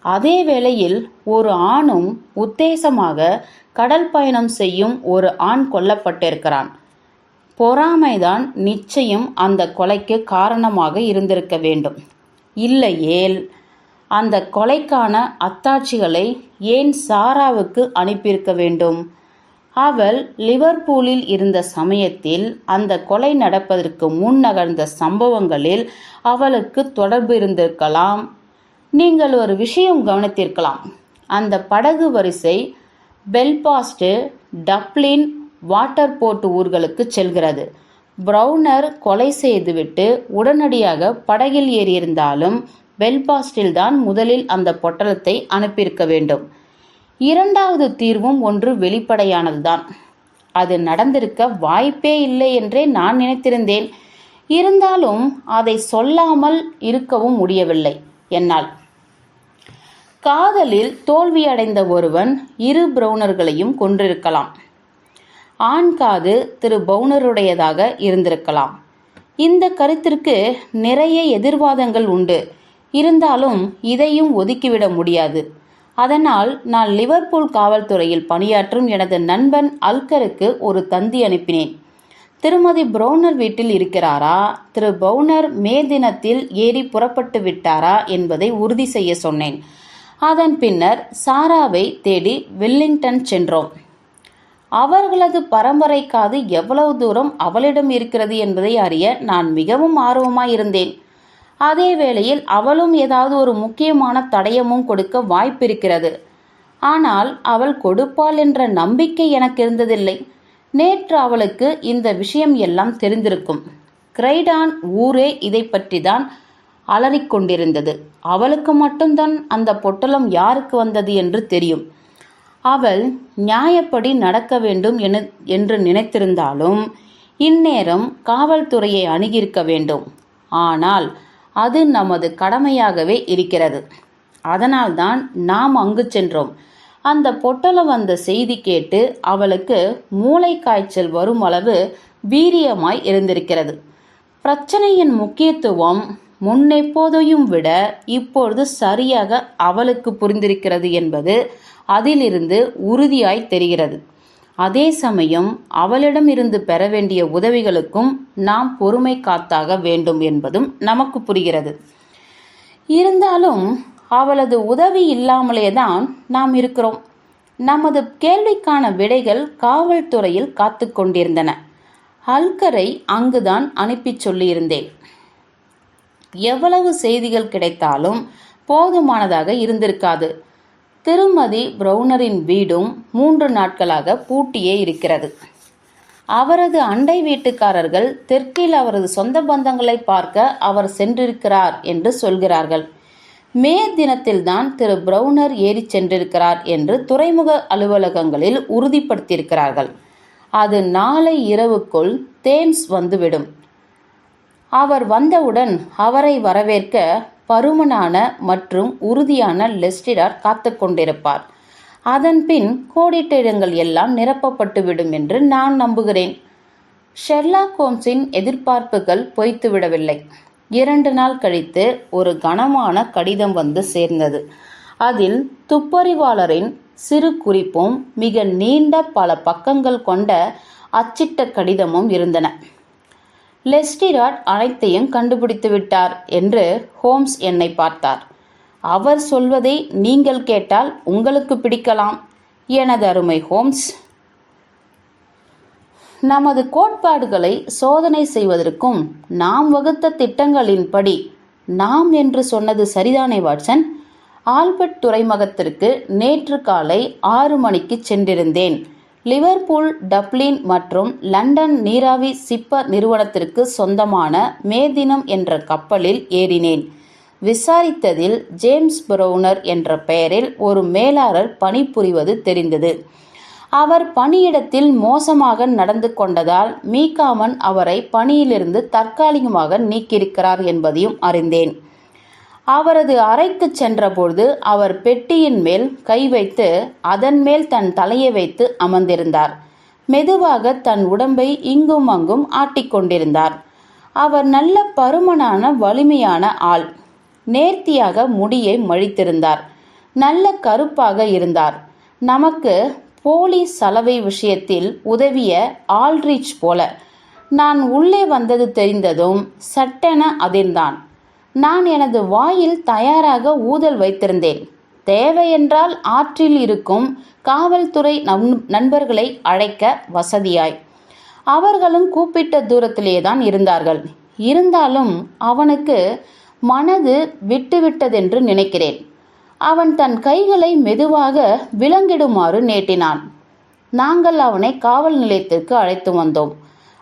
அதே வேளையில் ஒரு ஆணும் உத்தேசமாக கடல் பயணம் செய்யும் ஒரு ஆண் கொல்லப்பட்டிருக்கிறான். பொறாமைதான் நிச்சயம் அந்த கொலைக்கு காரணமாக இருந்திருக்க வேண்டும். இல்லையேல் அந்த கொலைக்கான அத்தாட்சிகளை ஏன் சாராவுக்கு அனுப்பியிருக்க வேண்டும்? அவள் லிவர்பூலில் இருந்த சமயத்தில் அந்த கொலை நடப்பதற்கு முன் நகர்ந்த சம்பவங்களில் அவளுக்கு தொடர்பு இருந்திருக்கலாம். நீங்கள் ஒரு விஷயம் கவனித்திருக்கலாம். அந்த படகு வரிசை பெல்பாஸ்ட், டப்ளின், வாட்டர்போர்ட் ஊர்களுக்கு செல்கிறது. பிரவுனர் கொலை செய்துவிட்டு உடனடியாக படகில் ஏறியிருந்தாலும் பெல்பாஸ்டில்தான் முதலில் அந்த பொட்டலத்தை அனுப்பியிருக்க வேண்டும். இரண்டாவது தீர்வும் ஒன்று வெளிப்படையானதுதான். அது நடந்திருக்க வாய்ப்பே இல்லை என்றே நான் நினைத்திருந்தேன். இருந்தாலும் அதை சொல்லாமல் இருக்கவும் முடியவில்லை என்னால். காதலில் தோல்வியடைந்த ஒருவன் இரு பிரவுனர்களையும் கொன்றிருக்கலாம். ஆண் காது திரு பவுனருடையதாக இருந்திருக்கலாம். இந்த கருத்திற்கு நிறைய எதிர்வாதங்கள் உண்டு. இருந்தாலும் இதையும் ஒதுக்கிவிட முடியாது. அதனால் நான் லிவர்பூல் காவல்துறையில் பணியாற்றும் எனது நண்பன் அல்கருக்கு ஒரு தந்தி அனுப்பினேன். திருமதி பிரவுனர் வீட்டில் இருக்கிறாரா, திரு பவுனர் மே தினத்தில் ஏறி புறப்பட்டு விட்டாரா என்பதை உறுதி செய்ய சொன்னேன். அதன் பின்னர் சாராவை தேடி வெல்லிங்டன் சென்றோம். அவர்களது பரம்பரை காது எவ்வளவு தூரம் அவளிடம் இருக்கிறது என்பதை அறிய நான் மிகவும் ஆர்வமாயிருந்தேன். அதே வேளையில் அவளும் ஏதாவது ஒரு முக்கியமான தடயமும் கொடுக்க வாய்ப்பிருக்கிறது. ஆனால் அவள் கொடுப்பாள் என்ற நம்பிக்கை எனக்கு இருந்ததில்லை. நேற்று அவளுக்கு இந்த விஷயம் எல்லாம் தெரிந்திருக்கும். கிரைடான் ஊரே இதை பற்றி தான் அலறிக்கொண்டிருந்தது. அவளுக்கு மட்டும்தான் அந்த பொட்டலம் யாருக்கு வந்தது என்று தெரியும். அவள் நியாயப்படி நடக்க வேண்டும் என்று நினைத்திருந்தாலும் இந்நேரம் காவல்துறையை அணுகியிருக்க வேண்டும். ஆனால் அது நமது கடமையாகவே இருக்கிறது. அதனால்தான் நாம் அங்கு சென்றோம். அந்த பொட்டலம் வந்த செய்தி கேட்டு அவளுக்கு மூளை காய்ச்சல் வரும் அளவு வீரியமாய் இருந்திருக்கிறது. பிரச்சனையின் முக்கியத்துவம் முன்னெப்போதையும் விட இப்பொழுது சரியாக அவளுக்கு புரிந்திருக்கிறது என்பது அதிலிருந்து உறுதியாய் தெரிகிறது. அதே சமயம் அவளிடம் இருந்து பெற வேண்டிய உதவிகளுக்கும் நாம் பொறுமை காத்தாக வேண்டும் என்பதும் நமக்கு புரிகிறது. இருந்தாலும் அவளது உதவி இல்லாமலேதான் நாம் இருக்கிறோம். நமது கேள்விக்கான விடைகள் காவல்துறையில் காத்து கொண்டிருந்தன. அல்கரை அங்குதான் அனுப்பி சொல்லியிருந்தேன். எவ்வளவு செய்திகள் கிடைத்தாலும் போதுமானதாக இருந்திருக்காது. திருமதி பிரவுனரின் வீடும் 3 நாட்களாக பூட்டியே இருக்கிறது. அவரது அண்டை வீட்டுக்காரர்கள் தெற்கில் அவரது சொந்த பந்தங்களை பார்க்க அவர் சென்றிருக்கிறார் என்று சொல்கிறார்கள். மே தினத்தில்தான் திரு பிரவுனர் ஏறி சென்றிருக்கிறார் என்று துறைமுக அலுவலகங்களில் உறுதிப்படுத்தியிருக்கிறார்கள். அது நாளை இரவுக்குள் தேம்ஸ் வந்துவிடும். அவர் வந்தவுடன் அவரை வரவேற்க பருமனான மற்றும் உறுதியான லெஸ்டிரார் காத்து கொண்டிருப்பார். அதன்பின் கோடிட்ட இடங்கள் எல்லாம் நிரப்பப்பட்டுவிடும் என்று நான் நம்புகிறேன். ஷெர்லாக் ஹோம்ஸின் எதிர்பார்ப்புகள் பொய்த்துவிடவில்லை. 2 நாள் கழித்து ஒரு கனமான கடிதம் வந்து சேர்ந்தது. அதில் துப்பறிவாளரின் சிறு குறிப்பும் மிக நீண்ட பல பக்கங்கள் கொண்ட அச்சிட்ட கடிதமும் இருந்தன. லெஸ்டிராட் அனைத்தையும் கண்டுபிடித்து விட்டார் என்று ஹோம்ஸ் என்னை பார்த்தார். அவர் சொல்வதை நீங்கள் கேட்டால் உங்களுக்கு பிடிக்கலாம். எனது அருமை ஹோம்ஸ், நமது கோட்பாடுகளை சோதனை செய்வதற்கும் நாம் வகுத்த திட்டங்களின்படி நாம் என்று சொன்னது சரிதானே வாட்சன்? ஆல்பர்ட் துறைமுகத்திற்கு நேற்று காலை 6 மணிக்கு சென்றிருந்தேன். லிவர்பூல், டப்ளின் மற்றும் லண்டன் நீராவி சிப்ப நிறுவனத்திற்கு சொந்தமான மேதினம் என்ற கப்பலில் ஏறினேன். விசாரித்ததில் ஜேம்ஸ் பிரவுனர் என்ற பெயரில் ஒரு மேலாளர் பணிபுரிவது தெரிந்தது. அவர் பணியிடத்தில் மோசமாக நடந்து கொண்டதால் மீகாமன் அவரை பணியிலிருந்து தற்காலிகமாக நீக்கியிருக்கிறார் என்பதையும் அறிந்தேன். அவரது அறைக்கு சென்றபொழுது அவர் பெட்டியின் மேல் கை வைத்து அதன் மேல் தன் தலையை வைத்து அமர்ந்திருந்தார். மெதுவாக தன் உடம்பை இங்கும் அங்கும் ஆட்டிக்கொண்டிருந்தார். அவர் நல்ல பருமனான வலிமையான ஆள். நேர்த்தியாக முடியை மழித்திருந்தார். நல்ல கருப்பாக இருந்தார். நமக்கு போலீஸ் சலவை விஷயத்தில் உதவிய ஆல்ட்ரிச் போல. நான் உள்ளே வந்தது தெரிந்ததும் சட்டென அதிர்ந்தான். நான் எனது வாயில் தயாராக ஊதல் வைத்திருந்தேன். தேவையென்றால் ஆற்றில் இருக்கும் காவல்துறை நண்பர்களை அழைக்க வசதியாய். அவர்களும் கூப்பிட்ட தூரத்திலேதான் இருந்தார்கள். இருந்தாலும் அவனுக்கு மனது விட்டுவிட்டதென்று நினைக்கிறேன். அவன் தன் கைகளை மெதுவாக விலங்கிடுமாறு நீட்டினான். நாங்கள் அவனை காவல் நிலையத்திற்கு அழைத்து வந்தோம்.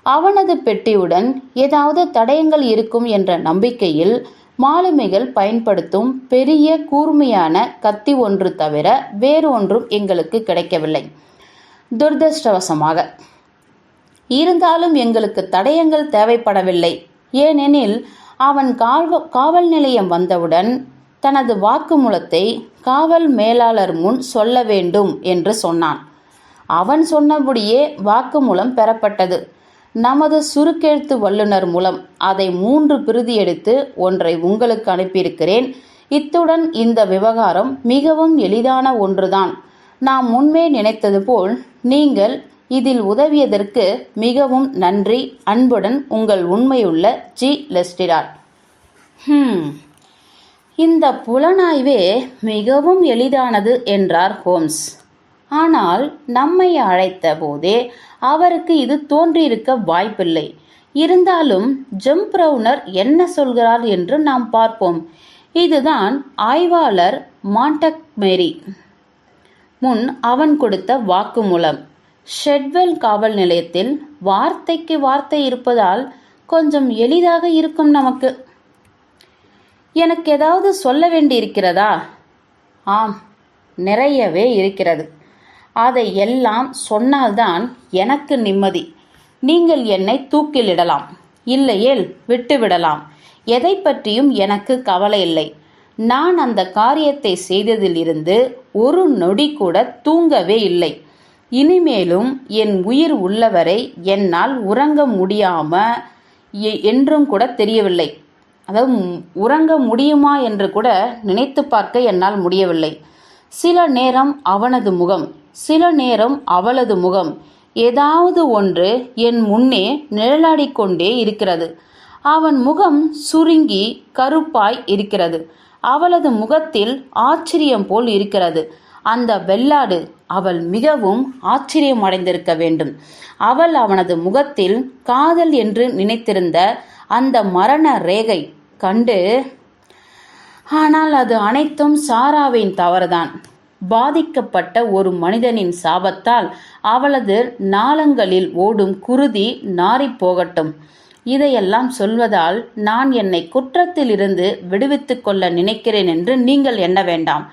அவனது பெட்டியுடன் ஏதாவது தடயங்கள் இருக்கும் என்ற நம்பிக்கையில் மாலுமிகள் பயன்படுத்தும் பெரிய கூர்மையான கத்தி ஒன்று தவிர வேறு ஒன்றும் எங்களுக்கு கிடைக்கவில்லை, துரதிர்ஷ்டவசமாக. இருந்தாலும் எங்களுக்கு தடயங்கள் தேவைப்படவில்லை. ஏனெனில் அவன் காவல் நிலையம் வந்தவுடன் தனது வாக்குமூலத்தை காவல் மேலாளர் முன் சொல்ல வேண்டும் என்று சொன்னான். அவன் சொன்னபடியே வாக்குமூலம் பெறப்பட்டது. நமது சுருக்கெழுத்து வல்லுநர் மூலம் அதை 3 பிரதி எடுத்து ஒன்றை உங்களுக்கு அனுப்பியிருக்கிறேன். இத்துடன் இந்த விவகாரம் மிகவும் எளிதான ஒன்றுதான். நாம் முன்பே நினைத்தது போல் நீங்கள் இதில் உதவியதற்கு மிகவும் நன்றி. அன்புடன் உங்கள் உண்மையுள்ள ஜி. லெஸ்டிரால். இந்த புலனாய்வே மிகவும் எளிதானது என்றார் ஹோம்ஸ். ஆனால் நம்மை அழைத்த போதே அவருக்கு இது தோன்றியிருக்க வாய்ப்பில்லை. இருந்தாலும் ஜெம்ப்ரவுனர் என்ன சொல்கிறார் என்று நாம் பார்ப்போம். இதுதான் ஆய்வாளர் மாண்டக்மேரி முன் அவன் கொடுத்த வாக்குமூலம். ஷெட்வெல் காவல் நிலையத்தில் வார்த்தைக்கு வார்த்தை இருப்பதால் கொஞ்சம் எளிதாக இருக்கும் நமக்கு. எனக்கு ஏதாவது சொல்ல வேண்டியிருக்கிறதா? ஆம், நிறையவே இருக்கிறது. அதை எல்லாம் சொன்னால்தான் எனக்கு நிம்மதி. நீங்கள் என்னை தூக்கிலிடலாம், இல்லையேல் விட்டுவிடலாம். எதை பற்றியும் எனக்கு கவலை இல்லை. நான் அந்த காரியத்தை செய்ததிலிருந்து ஒரு நொடி கூட தூங்கவே இல்லை. இனிமேலும் என் உயிர் உள்ளவரை என்னால் உறங்க முடியாம என்றும் கூட தெரியவில்லை. அதாவது உறங்க முடியுமா என்று கூட நினைத்து பார்க்க என்னால் முடியவில்லை. சில நேரம் அவனது முகம், சில நேரம் அவளது முகம், ஏதாவது ஒன்று என் முன்னே நிழலாடிக்கொண்டே இருக்கிறது. அவன் முகம் சுருங்கி கருப்பாய் இருக்கிறது. அவளது முகத்தில் ஆச்சரியம் போல் இருக்கிறது. அந்த வெள்ளாடு அவள் மிகவும் ஆச்சரியமடைந்திருக்க வேண்டும். அவள் அவனது முகத்தில் காதல் என்று நினைத்திருந்த அந்த மரண ரேகை கண்டு. ஆனால் அது அனைத்தும் சாராவின் தவறுதான். பாதிக்கப்பட்ட ஒரு மனிதனின் சாபத்தால் அவளது நாளங்களில் ஓடும் குருதி நாறிப் போகட்டும். இதையெல்லாம் சொல்வதால் நான் என்னை குற்றத்திலிருந்து விடுவித்துக் கொள்ள நினைக்கிறேன் என்று நீங்கள் எண்ண வேண்டாம்.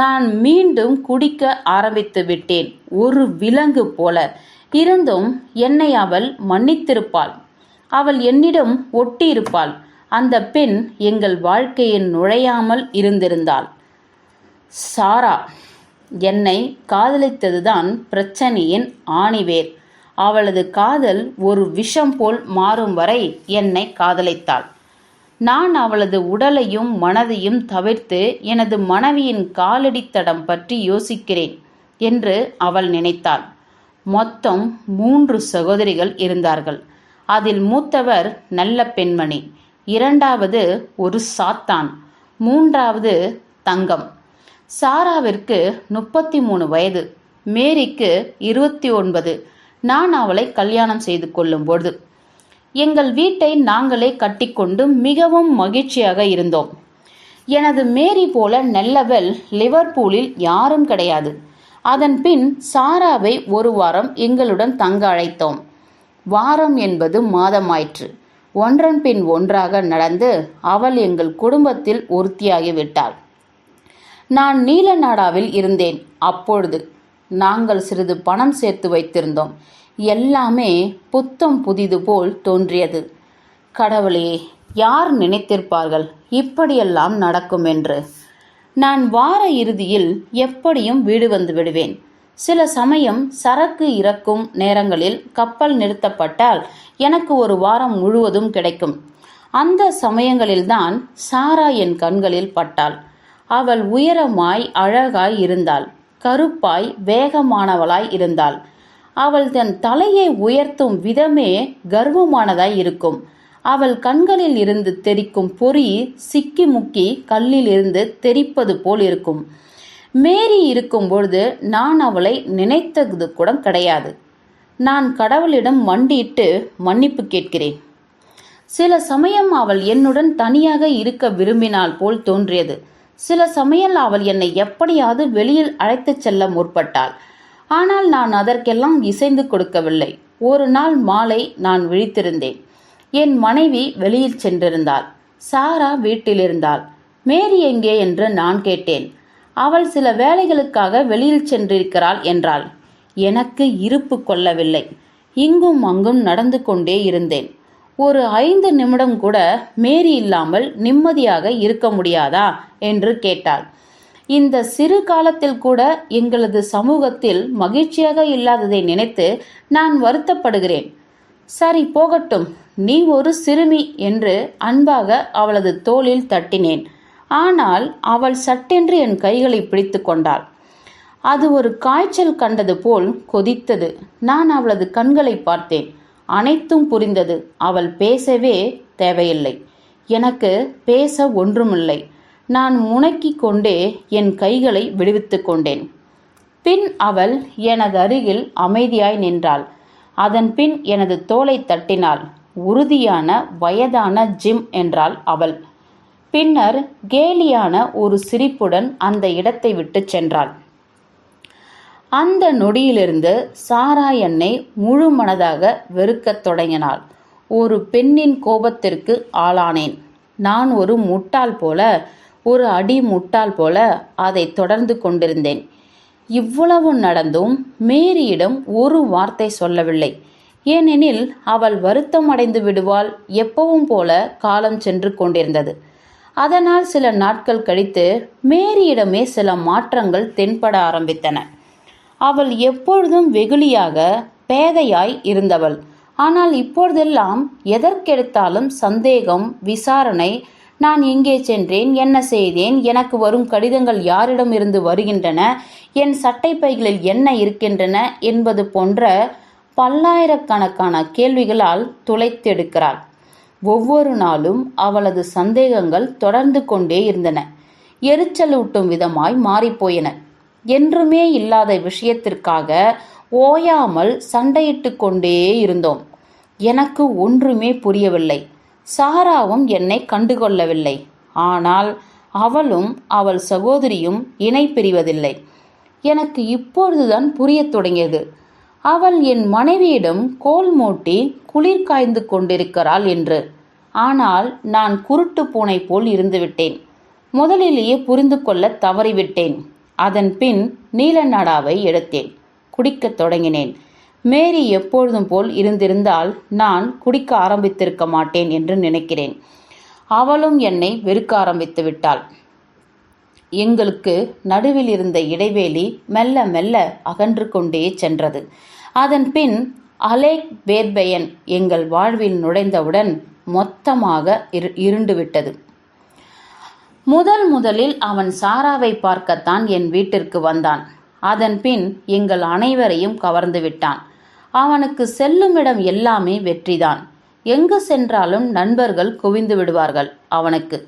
நான் மீண்டும் குடிக்க ஆரம்பித்து விட்டேன், ஒரு விலங்கு போல. இருந்தும் என்னை அவள் மன்னித்திருப்பாள். அவள் என்னிடம் ஒட்டியிருப்பாள். அந்த பெண் எங்கள் வாழ்க்கையில் நுழையாமல் இருந்திருந்தாள். சாரா என்னை காதலித்ததுதான் பிரச்சனையின் ஆணிவேர். அவளது காதல் ஒரு விஷம் போல் மாறும் வரை என்னை காதலித்தாள். நான் அவளது உடலையும் மனதையும் தவிர்த்து எனது மனைவியின் காலடித்தடம் பற்றி யோசிக்கிறேன் என்று அவள் நினைத்தாள். மொத்தம் 3 சகோதரிகள் இருந்தார்கள். அதில் மூத்தவர் நல்ல பெண்மணி, 2வது ஒரு சாத்தான், 3வது தங்கம். சாராவிற்கு 33 வயது, மேரிக்கு 29, நான் அவளை கல்யாணம் செய்து கொள்ளும் பொழுது. எங்கள் வீட்டை நாங்களே கட்டிக்கொண்டு மிகவும் மகிழ்ச்சியாக இருந்தோம். எனது மேரி போல நல்லவள் லிவர்பூலில் யாரும் கிடையாது. அதன் பின் சாராவை ஒரு வாரம் எங்களுடன் தங்க அழைத்தோம். வாரம் என்பது மாதமாயிற்று. ஒன்றன் பின் ஒன்றாக நடந்து அவள் எங்கள் குடும்பத்தில் ஒருத்தியாகிவிட்டாள். நான் நீலநாடாவில் இருந்தேன். அப்பொழுது நாங்கள் சிறிது பணம் சேர்த்து வைத்திருந்தோம். எல்லாமே புத்தம் புதிது போல் தோன்றியது. கடவுளே, யார் நினைத்திருப்பார்கள் இப்படியெல்லாம் நடக்கும் என்று. நான் வார இறுதியில் எப்படியும் வீடு வந்து விடுவேன். சில சமயம் சரக்கு இறக்கும் நேரங்களில் கப்பல் நிறுத்தப்பட்டால் எனக்கு ஒரு வாரம் முழுவதும் கிடைக்கும். அந்த சமயங்களில்தான் சாரா என் கண்களில் பட்டாள். அவள் உயரமாய் அழகாய் இருந்தாள். கருப்பாய் வேகமானவளாய் இருந்தாள். அவள் தன் தலையை உயர்த்தும் விதமே கர்வமானதாய் இருக்கும். அவள் கண்களில் இருந்து தெரிக்கும் பொறி சிக்கி முக்கி கல்லில் இருந்து தெரிப்பது போல் இருக்கும். மேரி இருக்கும் பொழுது நான் அவளை நினைத்தது கூட கிடையாது. நான் கடவுளிடம் மண்டியிட்டு மன்னிப்பு கேட்கிறேன். சில சமயம் அவள் என்னுடன் தனியாக இருக்க விரும்பினால் போல் தோன்றியது. சில சமயம் அவள் என்னை எப்படியாவது வெளியில் அழைத்துச் செல்ல முற்பட்டாள். ஆனால் நான் அதற்கெல்லாம் இசைந்து கொடுக்கவில்லை. ஒரு நாள் மாலை நான் விழித்திருந்தேன். என் மனைவி வெளியில் சென்றிருந்தாள். சாரா வீட்டில் இருந்தாள். மேரி எங்கே என்று நான் கேட்டேன். அவள் சில வேலைகளுக்காக வெளியில் சென்றிருக்கிறாள் என்றாள். எனக்கு இருப்பு கொள்ளவில்லை. இங்கும் அங்கும் நடந்து கொண்டே இருந்தேன். ஒரு 5 நிமிடம் கூட மேரி இல்லாமல் நிம்மதியாக இருக்க முடியாதா என்று கேட்டாள். இந்த சிறு காலத்தில் கூட எங்களது சமூகத்தில் மகிழ்ச்சியாக இல்லாததை நினைத்து நான் வருத்தப்படுகிறேன். சரி, போகட்டும், நீ ஒரு சிறுமி என்று அன்பாக அவளது தோளில் தட்டினேன். ஆனால் அவள் சட்டென்று என் கைகளை பிடித்து கொண்டாள். அது ஒரு காய்ச்சல் கண்டது போல் கொதித்தது. நான் அவளது கண்களை பார்த்தேன். அனைத்தும் புரிந்தது. அவள் பேசவே தேவையில்லை. எனக்கு பேச ஒன்றுமில்லை. நான் முனக்கிக் கொண்டே என் கைகளை விடுவித்து கொண்டேன். பின் அவள் எனது அருகில் அமைதியாய் நின்றாள். அதன் பின் எனது தோளை தட்டினாள். உறுதியான வயதான ஜிம் என்றாள் அவள். பின்னர் கேலியான ஒரு சிரிப்புடன் அந்த இடத்தை விட்டு சென்றாள். அந்த நொடியிலிருந்து சாரா என்னை முழு மனதாக வெறுக்கத் தொடங்கினாள். ஒரு பெண்ணின் கோபத்திற்கு ஆளானேன். நான் ஒரு முட்டாள் போல, ஒரு அடி முட்டாள் போல அதை தொடர்ந்து கொண்டிருந்தேன். இவ்வளவு நடந்தும் மேரியிடம் ஒரு வார்த்தை சொல்லவில்லை. ஏனெனில் அவள் வருத்தம் அடைந்து விடுவாள். எப்பவும் போல காலம் சென்று கொண்டிருந்தது. அதனால் சில நாட்கள் கழித்து மேரியிடமே சில மாற்றங்கள் தென்பட ஆரம்பித்தன. அவள் எப்பொழுதும் வெகுளியாக பேதையாய் இருந்தவள். ஆனால் இப்பொழுதெல்லாம் எதற்கெடுத்தாலும் சந்தேகம், விசாரணை. நான் எங்கே சென்றேன், என்ன செய்தேன், எனக்கு வரும் கடிதங்கள் யாரிடம் இருந்து வருகின்றன, என் சட்டை பைகளில் என்ன இருக்கின்றன என்பது போன்ற பல்லாயிரக்கணக்கான கேள்விகளால் துளைத்தெடுக்கிறாள். ஒவ்வொரு நாளும் அவளது சந்தேகங்கள் தொடர்ந்து கொண்டே இருந்தன. எரிச்சலூட்டும் விதமாய் மாறிப்போயின. என்றுமே இல்லாத விஷயத்திற்காக ஓயாமல் சண்டையிட்டு கொண்டே இருந்தோம். எனக்கு ஒன்றுமே புரியவில்லை. சாராவும் என்னை கண்டுகொள்ளவில்லை. ஆனால் அவளும் அவள் சகோதரியும் இணை பிரிவதில்லை. எனக்கு இப்பொழுதுதான் புரியத் தொடங்கியது. அவள் என் மனைவியிடம் கோல் மூட்டி குளிர் காய்ந்து கொண்டிருக்கிறாள் என்று. ஆனால் நான் குருட்டு பூனை போல் இருந்துவிட்டேன். முதலிலேயே புரிந்து கொள்ள தவறிவிட்டேன். அதன் பின் நீலநாடாவை எடுத்தேன். குடிக்கத் தொடங்கினேன். மேரி எப்பொழுதும் போல் இருந்திருந்தால் நான் குடிக்க ஆரம்பித்திருக்க மாட்டேன் என்று நினைக்கிறேன். அவளும் என்னை வெறுக்க ஆரம்பித்து விட்டாள். எங்களுக்கு நடுவில் இருந்த இடைவேளி மெல்ல மெல்ல அகன்று கொண்டே சென்றது. அதன் பின் அலெக் பேர்பெயன் எங்கள் வாழ்வில் நுழைந்தவுடன் மொத்தமாக இருண்டுவிட்டது. முதலில் அவன் சாராவை பார்க்கத்தான் என் வீட்டிற்கு வந்தான். அதன் பின் எங்கள் அனைவரையும் கவர்ந்து விட்டான். அவனுக்கு செல்லுமிடம் எல்லாமே வெற்றிதான். எங்கு சென்றாலும் நண்பர்கள் குவிந்து விடுவார்கள் அவனுக்கு.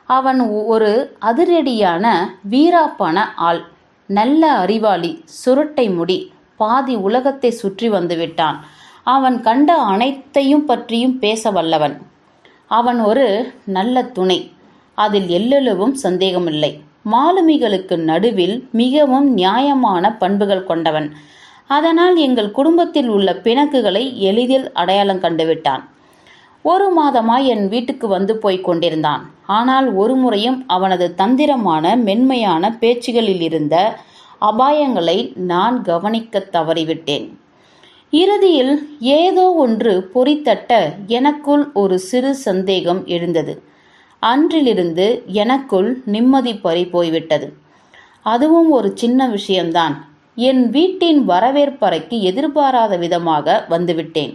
அவன் ஒரு அதிரடியான வீராப்பான ஆள். நல்ல அறிவாளி, சுருட்டை முடி, பாதி உலகத்தை சுற்றி வந்து விட்டான். அவன் கண்ட அனைத்தையும் பற்றியும் பேச வல்லவன். அவன் ஒரு நல்ல துணை, அதில் எல்லளவும் சந்தேகமில்லை. மாலுமிகளுக்கு நடுவில் மிகவும் நியாயமான பண்புகள் கொண்டவன். அதனால் எங்கள் குடும்பத்தில் உள்ள பிணக்குகளை எளிதில் அடையாளம் கண்டுவிட்டான். 1 மாதமாய் என் வீட்டுக்கு வந்து போய்க் கொண்டிருந்தான். ஆனால் ஒரு முறையும் அவனது தந்திரமான மென்மையான பேச்சுகளில் இருந்த அபாயங்களை நான் கவனிக்க தவறிவிட்டேன். இறுதியில் ஏதோ ஒன்று பொறித்தட்ட எனக்குள் ஒரு சிறு சந்தேகம் எழுந்தது. அன்றிலிருந்து எனக்குள் நிம்மதி பறி போய்விட்டது. அதுவும் ஒரு சின்ன விஷயம்தான். என் வீட்டின் வரவேற்பறைக்கு எதிர்பாராத விதமாக வந்துவிட்டேன்.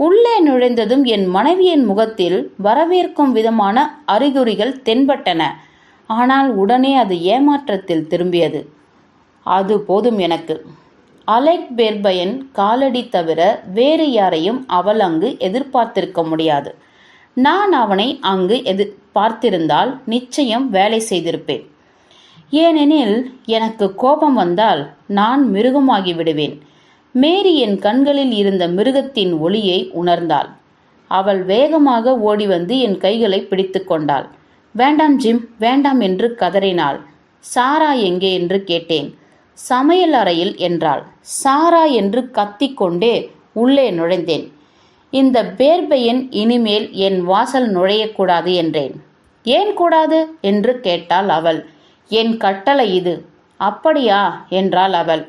உள்ளே நுழைந்ததும் என் மனைவியின் முகத்தில் வரவேற்கும் விதமான அறிகுறிகள் தென்பட்டன. ஆனால் உடனே அது ஏமாற்றத்தில் திரும்பியது. அது போதும் எனக்கு. அலெக் பெர்பயன் காலடி தவிர வேறு யாரையும் அவள் அங்கு எதிர்பார்த்திருக்க முடியாது. நான் அவனை அங்கு பார்த்திருந்தால் நிச்சயம் வேலை செய்திருப்பேன். ஏனெனில் எனக்கு கோபம் வந்தால் நான் மிருகமாகி விடுவேன். மேரி என் கண்களில் இருந்த மிருகத்தின் ஒளியை உணர்ந்தாள். அவள் வேகமாக ஓடி வந்து என் கைகளை பிடித்து கொண்டாள். வேண்டாம் ஜிம், வேண்டாம் என்று கதறினாள். சாரா எங்கே என்று கேட்டேன். சமையல் அறையில் என்றாள். சாரா என்று கத்திக்கொண்டே உள்ளே நுழைந்தேன். இந்த பேர்பையன் இனிமேல் என் வாசல் நுழையக்கூடாது என்றேன். ஏன் கூடாது என்று கேட்டாள் அவள். என் கட்டளை இது. அப்படியா என்றாள் அவள்.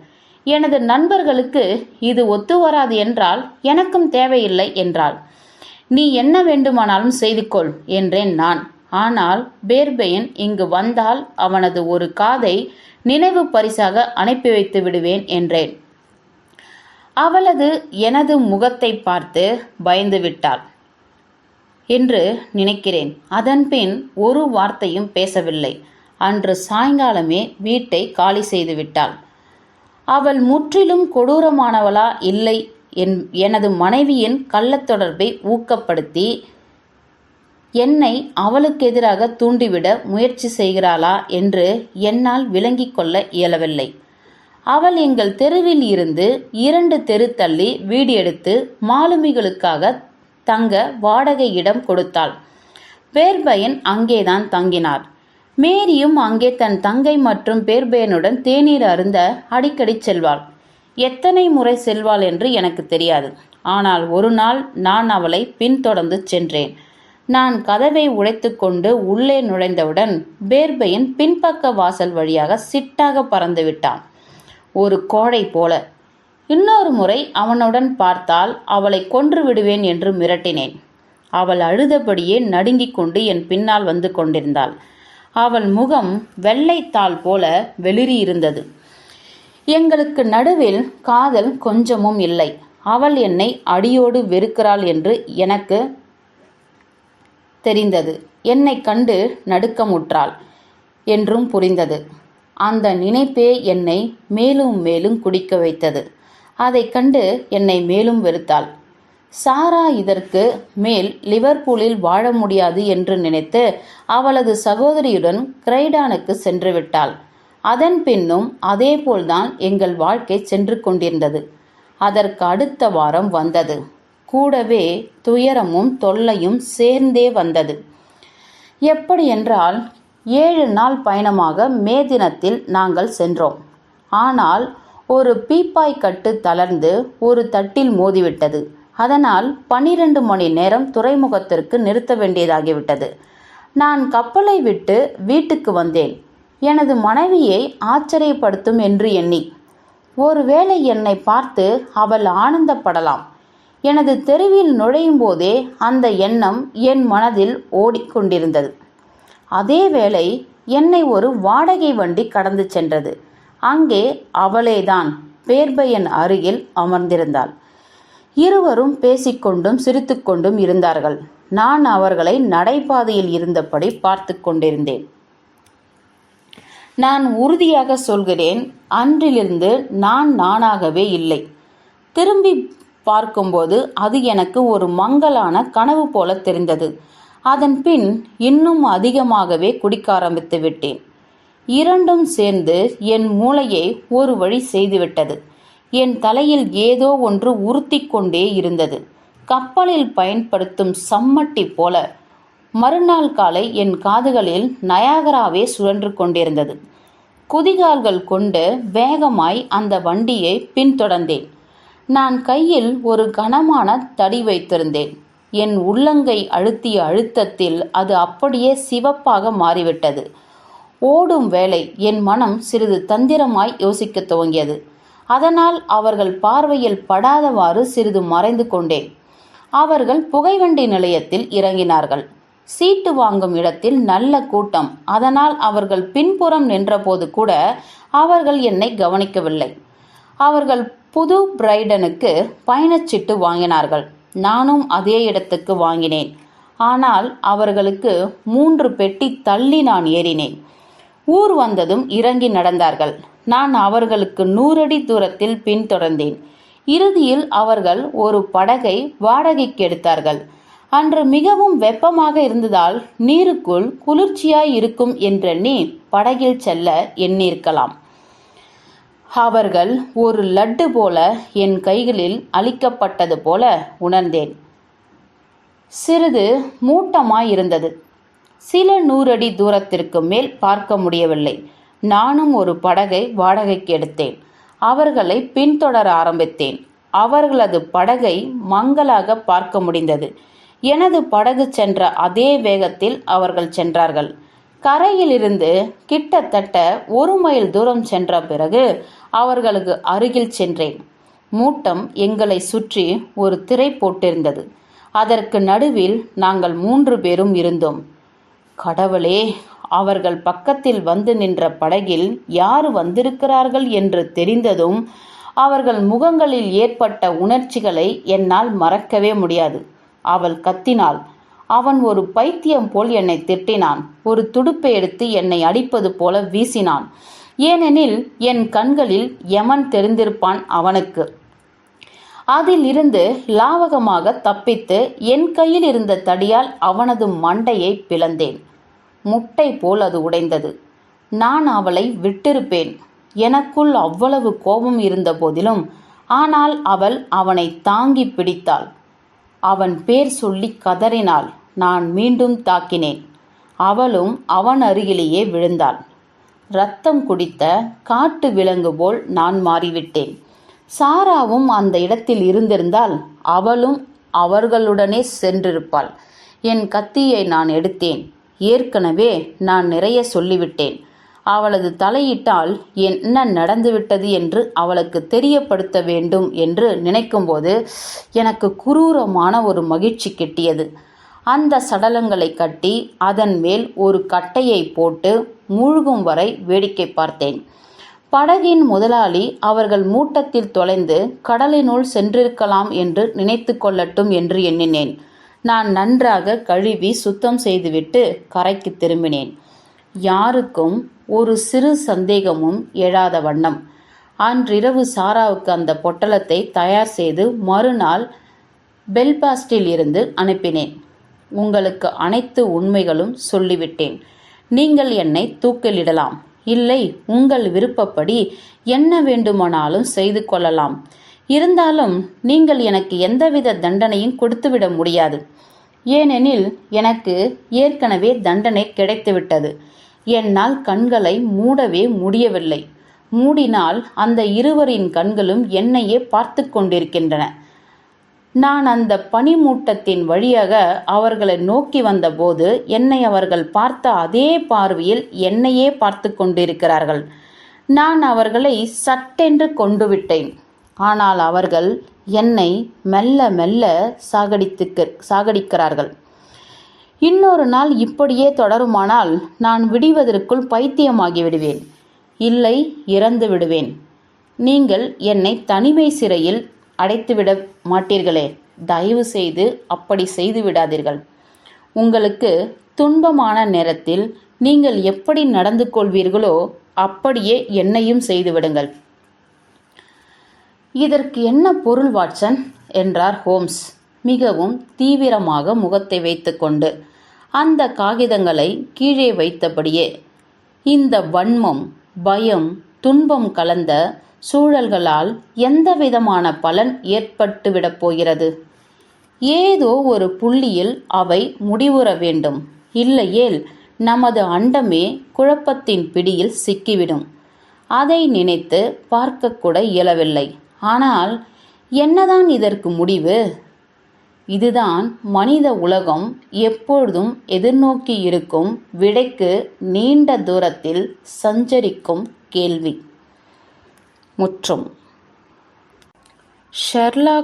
எனது நண்பர்களுக்கு இது ஒத்து வராது என்றால் எனக்கும் தேவையில்லை என்றாள். நீ என்ன வேண்டுமானாலும் செய்து கொள் என்றேன் நான். ஆனால் பேர்பையன் இங்கு வந்தால் அவனது ஒரு காதை நினைவு பரிசாக அனுப்பி வைத்து விடுவேன் என்றேன். அவளது எனது முகத்தை பார்த்து பயந்து விட்டாள் என்று நினைக்கிறேன். அதன்பின் ஒரு வார்த்தையும் பேசவில்லை. அன்று சாயங்காலமே வீட்டை காலி செய்து விட்டாள். அவள் முற்றிலும் கொடூரமானவளா இல்லை எனது மனைவியின் கள்ளத்தொடர்பை ஊக்கப்படுத்தி என்னை அவளுக்கு எதிராக தூண்டிவிட முயற்சி செய்கிறாளா என்று என்னால் விளங்கிக் கொள்ள இயலவில்லை. அவள் எங்கள் தெருவில் இருந்து 2 தெரு தள்ளி வீடு எடுத்து மாலுமிகளுக்காக தங்க வாடகையிடம் கொடுத்தாள். பேர்பயன் அங்கேதான் தங்கினார். மேரியும் அங்கே தன் தங்கை மற்றும் பேர்பயனுடன் தேநீர் அருந்த அடிக்கடி செல்வாள். எத்தனை முறை செல்வாள் என்று எனக்கு தெரியாது. ஆனால் ஒரு நாள் நான் அவளை பின்தொடர்ந்து சென்றேன். நான் கதவை உடைத்துக்கொண்டு உள்ளே நுழைந்தவுடன் பேர்பயன் பின்பக்க வாசல் வழியாக சிட்டாக பறந்து விட்டான், ஒரு கோழை போல. இன்னொரு முறை அவனுடன் பார்த்தால் அவளை கொன்று விடுவேன் என்று மிரட்டினேன். அவள் அழுதபடியே நடுங்கிக் கொண்டு என் பின்னால் வந்து கொண்டிருந்தாள். அவள் முகம் வெள்ளைத்தாள் போல வெளிரியிருந்தது. எங்களுக்கு நடுவில் காதல் கொஞ்சமும் இல்லை. அவள் என்னை அடியோடு வெறுக்கிறாள் என்று எனக்கு தெரிந்தது. என்னை கண்டு நடுக்கமுற்றாள் என்றும் புரிந்தது. அந்த நினைப்பே என்னை மேலும் மேலும் குடிக்க வைத்தது. அதை கண்டு என்னை மேலும் வெறுத்தாள். சாரா இதற்கு மேல் லிவர்பூலில் வாழ முடியாது என்று நினைத்து அவளது சகோதரியுடன் கிரைடானுக்கு சென்று விட்டாள். அதன் பின்னும் அதேபோல்தான் எங்கள் வாழ்க்கை சென்று கொண்டிருந்தது. அதற்கு அடுத்த வாரம் வந்தது. கூடவே துயரமும் தொல்லையும் சேர்ந்தே வந்தது. எப்படி என்றால் 7 நாள் பயணமாக மே தினத்தில் நாங்கள் சென்றோம். ஆனால் ஒரு பீப்பாய் கட்டு தளர்ந்து ஒரு தட்டில் மோதிவிட்டது. அதனால் 12 மணி நேரம் துறைமுகத்திற்கு நிறுத்த வேண்டியதாகிவிட்டது. நான் கப்பலை விட்டு வீட்டுக்கு வந்தேன். எனது மனைவியை ஆச்சரியப்படுத்தும் என்று எண்ணி. ஒருவேளை என்னை பார்த்து அவள் ஆனந்தப்படலாம். எனது தெருவில் நுழையும் போதே அந்த எண்ணம் என் மனதில் ஓடிக்கொண்டிருந்தது. அதேவேளை என்னை ஒரு வாடகை வண்டி கடந்து சென்றது. அங்கே அவளேதான் பேர்பயன் அருகில் அமர்ந்திருந்தாள். இருவரும் பேசிக்கொண்டும் சிரித்துக்கொண்டும் இருந்தார்கள். நான் அவர்களை நடைபாதையில் இருந்தபடி பார்த்து கொண்டிருந்தேன். நான் உறுதியாக சொல்கிறேன், அன்றிலிருந்து நான் நானாகவே இல்லை. திரும்பி பார்க்கும்போது அது எனக்கு ஒரு மங்கலான கனவு போல தெரிந்தது. அதன் பின் இன்னும் அதிகமாகவே குடிக்க ஆரம்பித்து விட்டேன். இரண்டும் சேர்ந்து என் மூளையை ஒரு வழி செய்துவிட்டது. என் தலையில் ஏதோ ஒன்று உறுத்திக் கொண்டே இருந்தது. கப்பலில் பயன்படுத்தும் சம்மட்டி போல. மறுநாள் காலை என் காதுகளில் நயாகராவே சுழன்று கொண்டிருந்தது. குதிகால்கள் கொண்டு வேகமாய் அந்த வண்டியை பின்தொடர்ந்தேன். நான் கையில் ஒரு கனமான தடி வைத்திருந்தேன். என் உள்ளங்கை அழுத்திய அழுத்தத்தில் அது அப்படியே சிவப்பாக மாறிவிட்டது. ஓடும் வேளை என் மனம் சிறிது தந்திரமாய் யோசிக்கத் துவங்கியது. அதனால் அவர்கள் பார்வையில் படாதவாறு சிறிது மறைந்து கொண்டேன். அவர்கள் புகைவண்டி நிலையத்தில் இறங்கினார்கள். சீட்டு வாங்கும் இடத்தில் நல்ல கூட்டம். அதனால் அவர்கள் பின்புறம் நின்றபோது கூட அவர்கள் என்னை கவனிக்கவில்லை. அவர்கள் புது பிரைடனுக்கு பயணச்சீட்டு வாங்கினார்கள். நானும் அதே இடத்துக்கு வாங்கினேன். ஆனால் அவர்களுக்கு 3 பெட்டி தள்ளி நான் ஏறினேன். ஊர் வந்ததும் இறங்கி நடந்தார்கள். நான் அவர்களுக்கு 100 அடி தூரத்தில் பின்தொடர்ந்தேன். இறுதியில் அவர்கள் ஒரு படகை வாடகைக்கு எடுத்தார்கள். அன்று மிகவும் வெப்பமாக இருந்ததால் நீருக்குள் குளிர்ச்சியாய் இருக்கும் என்றெண்ணி படகில் செல்ல எண்ணியிருக்கலாம். அவர்கள் ஒரு லட்டு போல என் கைகளில் அளிக்கப்பட்டது போல உணர்ந்தேன். சிறிது மூட்டமாயிருந்தது. சில 100 அடி தூரத்திற்கு மேல் பார்க்க முடியவில்லை. நானும் ஒரு படகை வாடகைக்கு எடுத்தேன். அவர்களை பின்தொடர ஆரம்பித்தேன். அவர்களது படகை மங்கலாக பார்க்க முடிந்தது. எனது படகு சென்ற அதே வேகத்தில் அவர்கள் சென்றார்கள். கரையிலிருந்து கிட்டத்தட்ட 1 மைல் தூரம் சென்ற பிறகு அவர்களுக்கு அருகில் சென்றேன். மூட்டம் எங்களை சுற்றி ஒரு திரை போட்டிருந்தது. அதற்கு நடுவில் நாங்கள் 3 பேரும் இருந்தோம். கடவுளே! அவர்கள் பக்கத்தில் வந்து நின்ற படகில் யார் வந்திருக்கிறார்கள் என்று தெரிந்ததும் அவர்கள் முகங்களில் ஏற்பட்ட உணர்ச்சிகளை என்னால் மறக்கவே முடியாது. அவள் கத்தினாள். அவன் ஒரு பைத்தியம் போல் என்னை திட்டினான். ஒரு துடுப்பை எடுத்து என்னை அடிப்பது போல வீசினான். ஏனெனில் என் கண்களில் யமன் தெரிந்திருப்பான் அவனுக்கு. அதில் இருந்து லாவகமாக தப்பித்து என் கையில் இருந்த தடியால் அவனது மண்டையை பிளந்தேன். முட்டை போல் அது உடைந்தது. நான் அவளை விட்டிருப்பேன். எனக்குள் அவ்வளவு கோபம் இருந்த போதிலும் ஆனால் அவள் அவனை தாங்கி பிடித்தாள். அவன் பேர் சொல்லி கதறினாள். நான் மீண்டும் தாக்கினேன். அவளும் அவன் அருகிலேயே விழுந்தாள். இரத்தம் குடித்த காட்டு விலங்கு போல் நான் மாறிவிட்டேன். சாராவும் அந்த இடத்தில் இருந்திருந்தால் அவளும் அவர்களுடனே சென்றிருப்பாள். என் கத்தியை நான் எடுத்தேன். ஏற்கனவே நான் நிறைய சொல்லிவிட்டேன். அவளது தலையிட்டால் என்ன நடந்துவிட்டது என்று அவளுக்கு தெரியப்படுத்த வேண்டும் என்று நினைக்கும்போது எனக்கு குரூரமான ஒரு மகிழ்ச்சி கிட்டியது. அந்த சடலங்களை கட்டி அதன் மேல் ஒரு கட்டையை போட்டு மூழ்கும் வரை வேடிக்கை பார்த்தேன். படகின் முதலாளி அவர்கள் மூட்டத்தில் தொலைந்து கடலினுள் சென்றிருக்கலாம் என்று நினைத்து கொள்ளட்டும் என்று எண்ணினேன். நான் நன்றாக கழுவி சுத்தம் செய்துவிட்டு கரைக்கு திரும்பினேன். யாருக்கும் ஒரு சிறு சந்தேகமும் எழாத வண்ணம் அன்றிரவு சாராவுக்கு அந்த பொட்டலத்தை தயார் செய்து மறுநாள் பெல்பாஸ்டில் இருந்து அனுப்பினேன். உங்களுக்கு அனைத்து உண்மைகளும் சொல்லிவிட்டேன். நீங்கள் என்னை தூக்கிலிடலாம், இல்லை உங்கள் விருப்பப்படி என்ன வேண்டுமானாலும் செய்து கொள்ளலாம். இருந்தாலும் நீங்கள் எனக்கு எந்தவித தண்டனையும் கொடுத்துவிட முடியாது. ஏனெனில் எனக்கு ஏற்கனவே தண்டனை கிடைத்துவிட்டது. என்னால் கண்களை மூடவே முடியவில்லை. மூடினால் அந்த இருவரின் கண்களும் என்னையே பார்த்து கொண்டிருக்கின்றன. நான் அந்த பனிமூட்டத்தின் வழியாக அவர்களை நோக்கி வந்தபோது என்னை அவர்கள் பார்த்த அதே பார்வையில் என்னையே பார்த்து கொண்டிருக்கிறார்கள். நான் அவர்களை சட்டென்று கொண்டு விட்டேன். ஆனால் அவர்கள் என்னை மெல்ல மெல்ல சாகடிக்கிறார்கள். இன்னொரு நாள் இப்படியே தொடருமானால் நான் விடுவதற்குள் பைத்தியமாகி விடுவேன். இல்லை, இறந்து விடுவேன். நீங்கள் என்னை தனிமை சிறையில் அடைத்துவிட மாட்டீர்களே. தயவு செய்து அப்படி செய்து விடாதீர்கள். உங்களுக்கு துன்பமான நேரத்தில் நீங்கள் எப்படி நடந்து கொள்வீர்களோ அப்படியே என்னையும் செய்துவிடுங்கள். இதற்கு என்ன பொருள் வாட்சன் என்றார் ஹோம்ஸ் மிகவும் தீவிரமாக முகத்தை வைத்துக்கொண்டு அந்த காகிதங்களை கீழே வைத்தபடியே. இந்த வன்மம், பயம், துன்பம் கலந்த சூழல்களால் எந்தவிதமான பலன் ஏற்பட்டுவிடப் போகிறது? ஏதோ ஒரு புள்ளியில் அவை முடிவுற வேண்டும். இல்லையேல் நமது அண்டமே குழப்பத்தின் பிடியில் சிக்கிவிடும். அதை நினைத்து பார்க்கக்கூட இயலவில்லை. ஆனால் என்னதான் இதற்கு முடிவு? இதுதான் மனித உலகம் எப்பொழுதும் எதிர்நோக்கி இருக்கும் விடைக்கு நீண்ட தூரத்தில் சஞ்சரிக்கும் கேள்வி. முற்றும். ஷெர்லாக்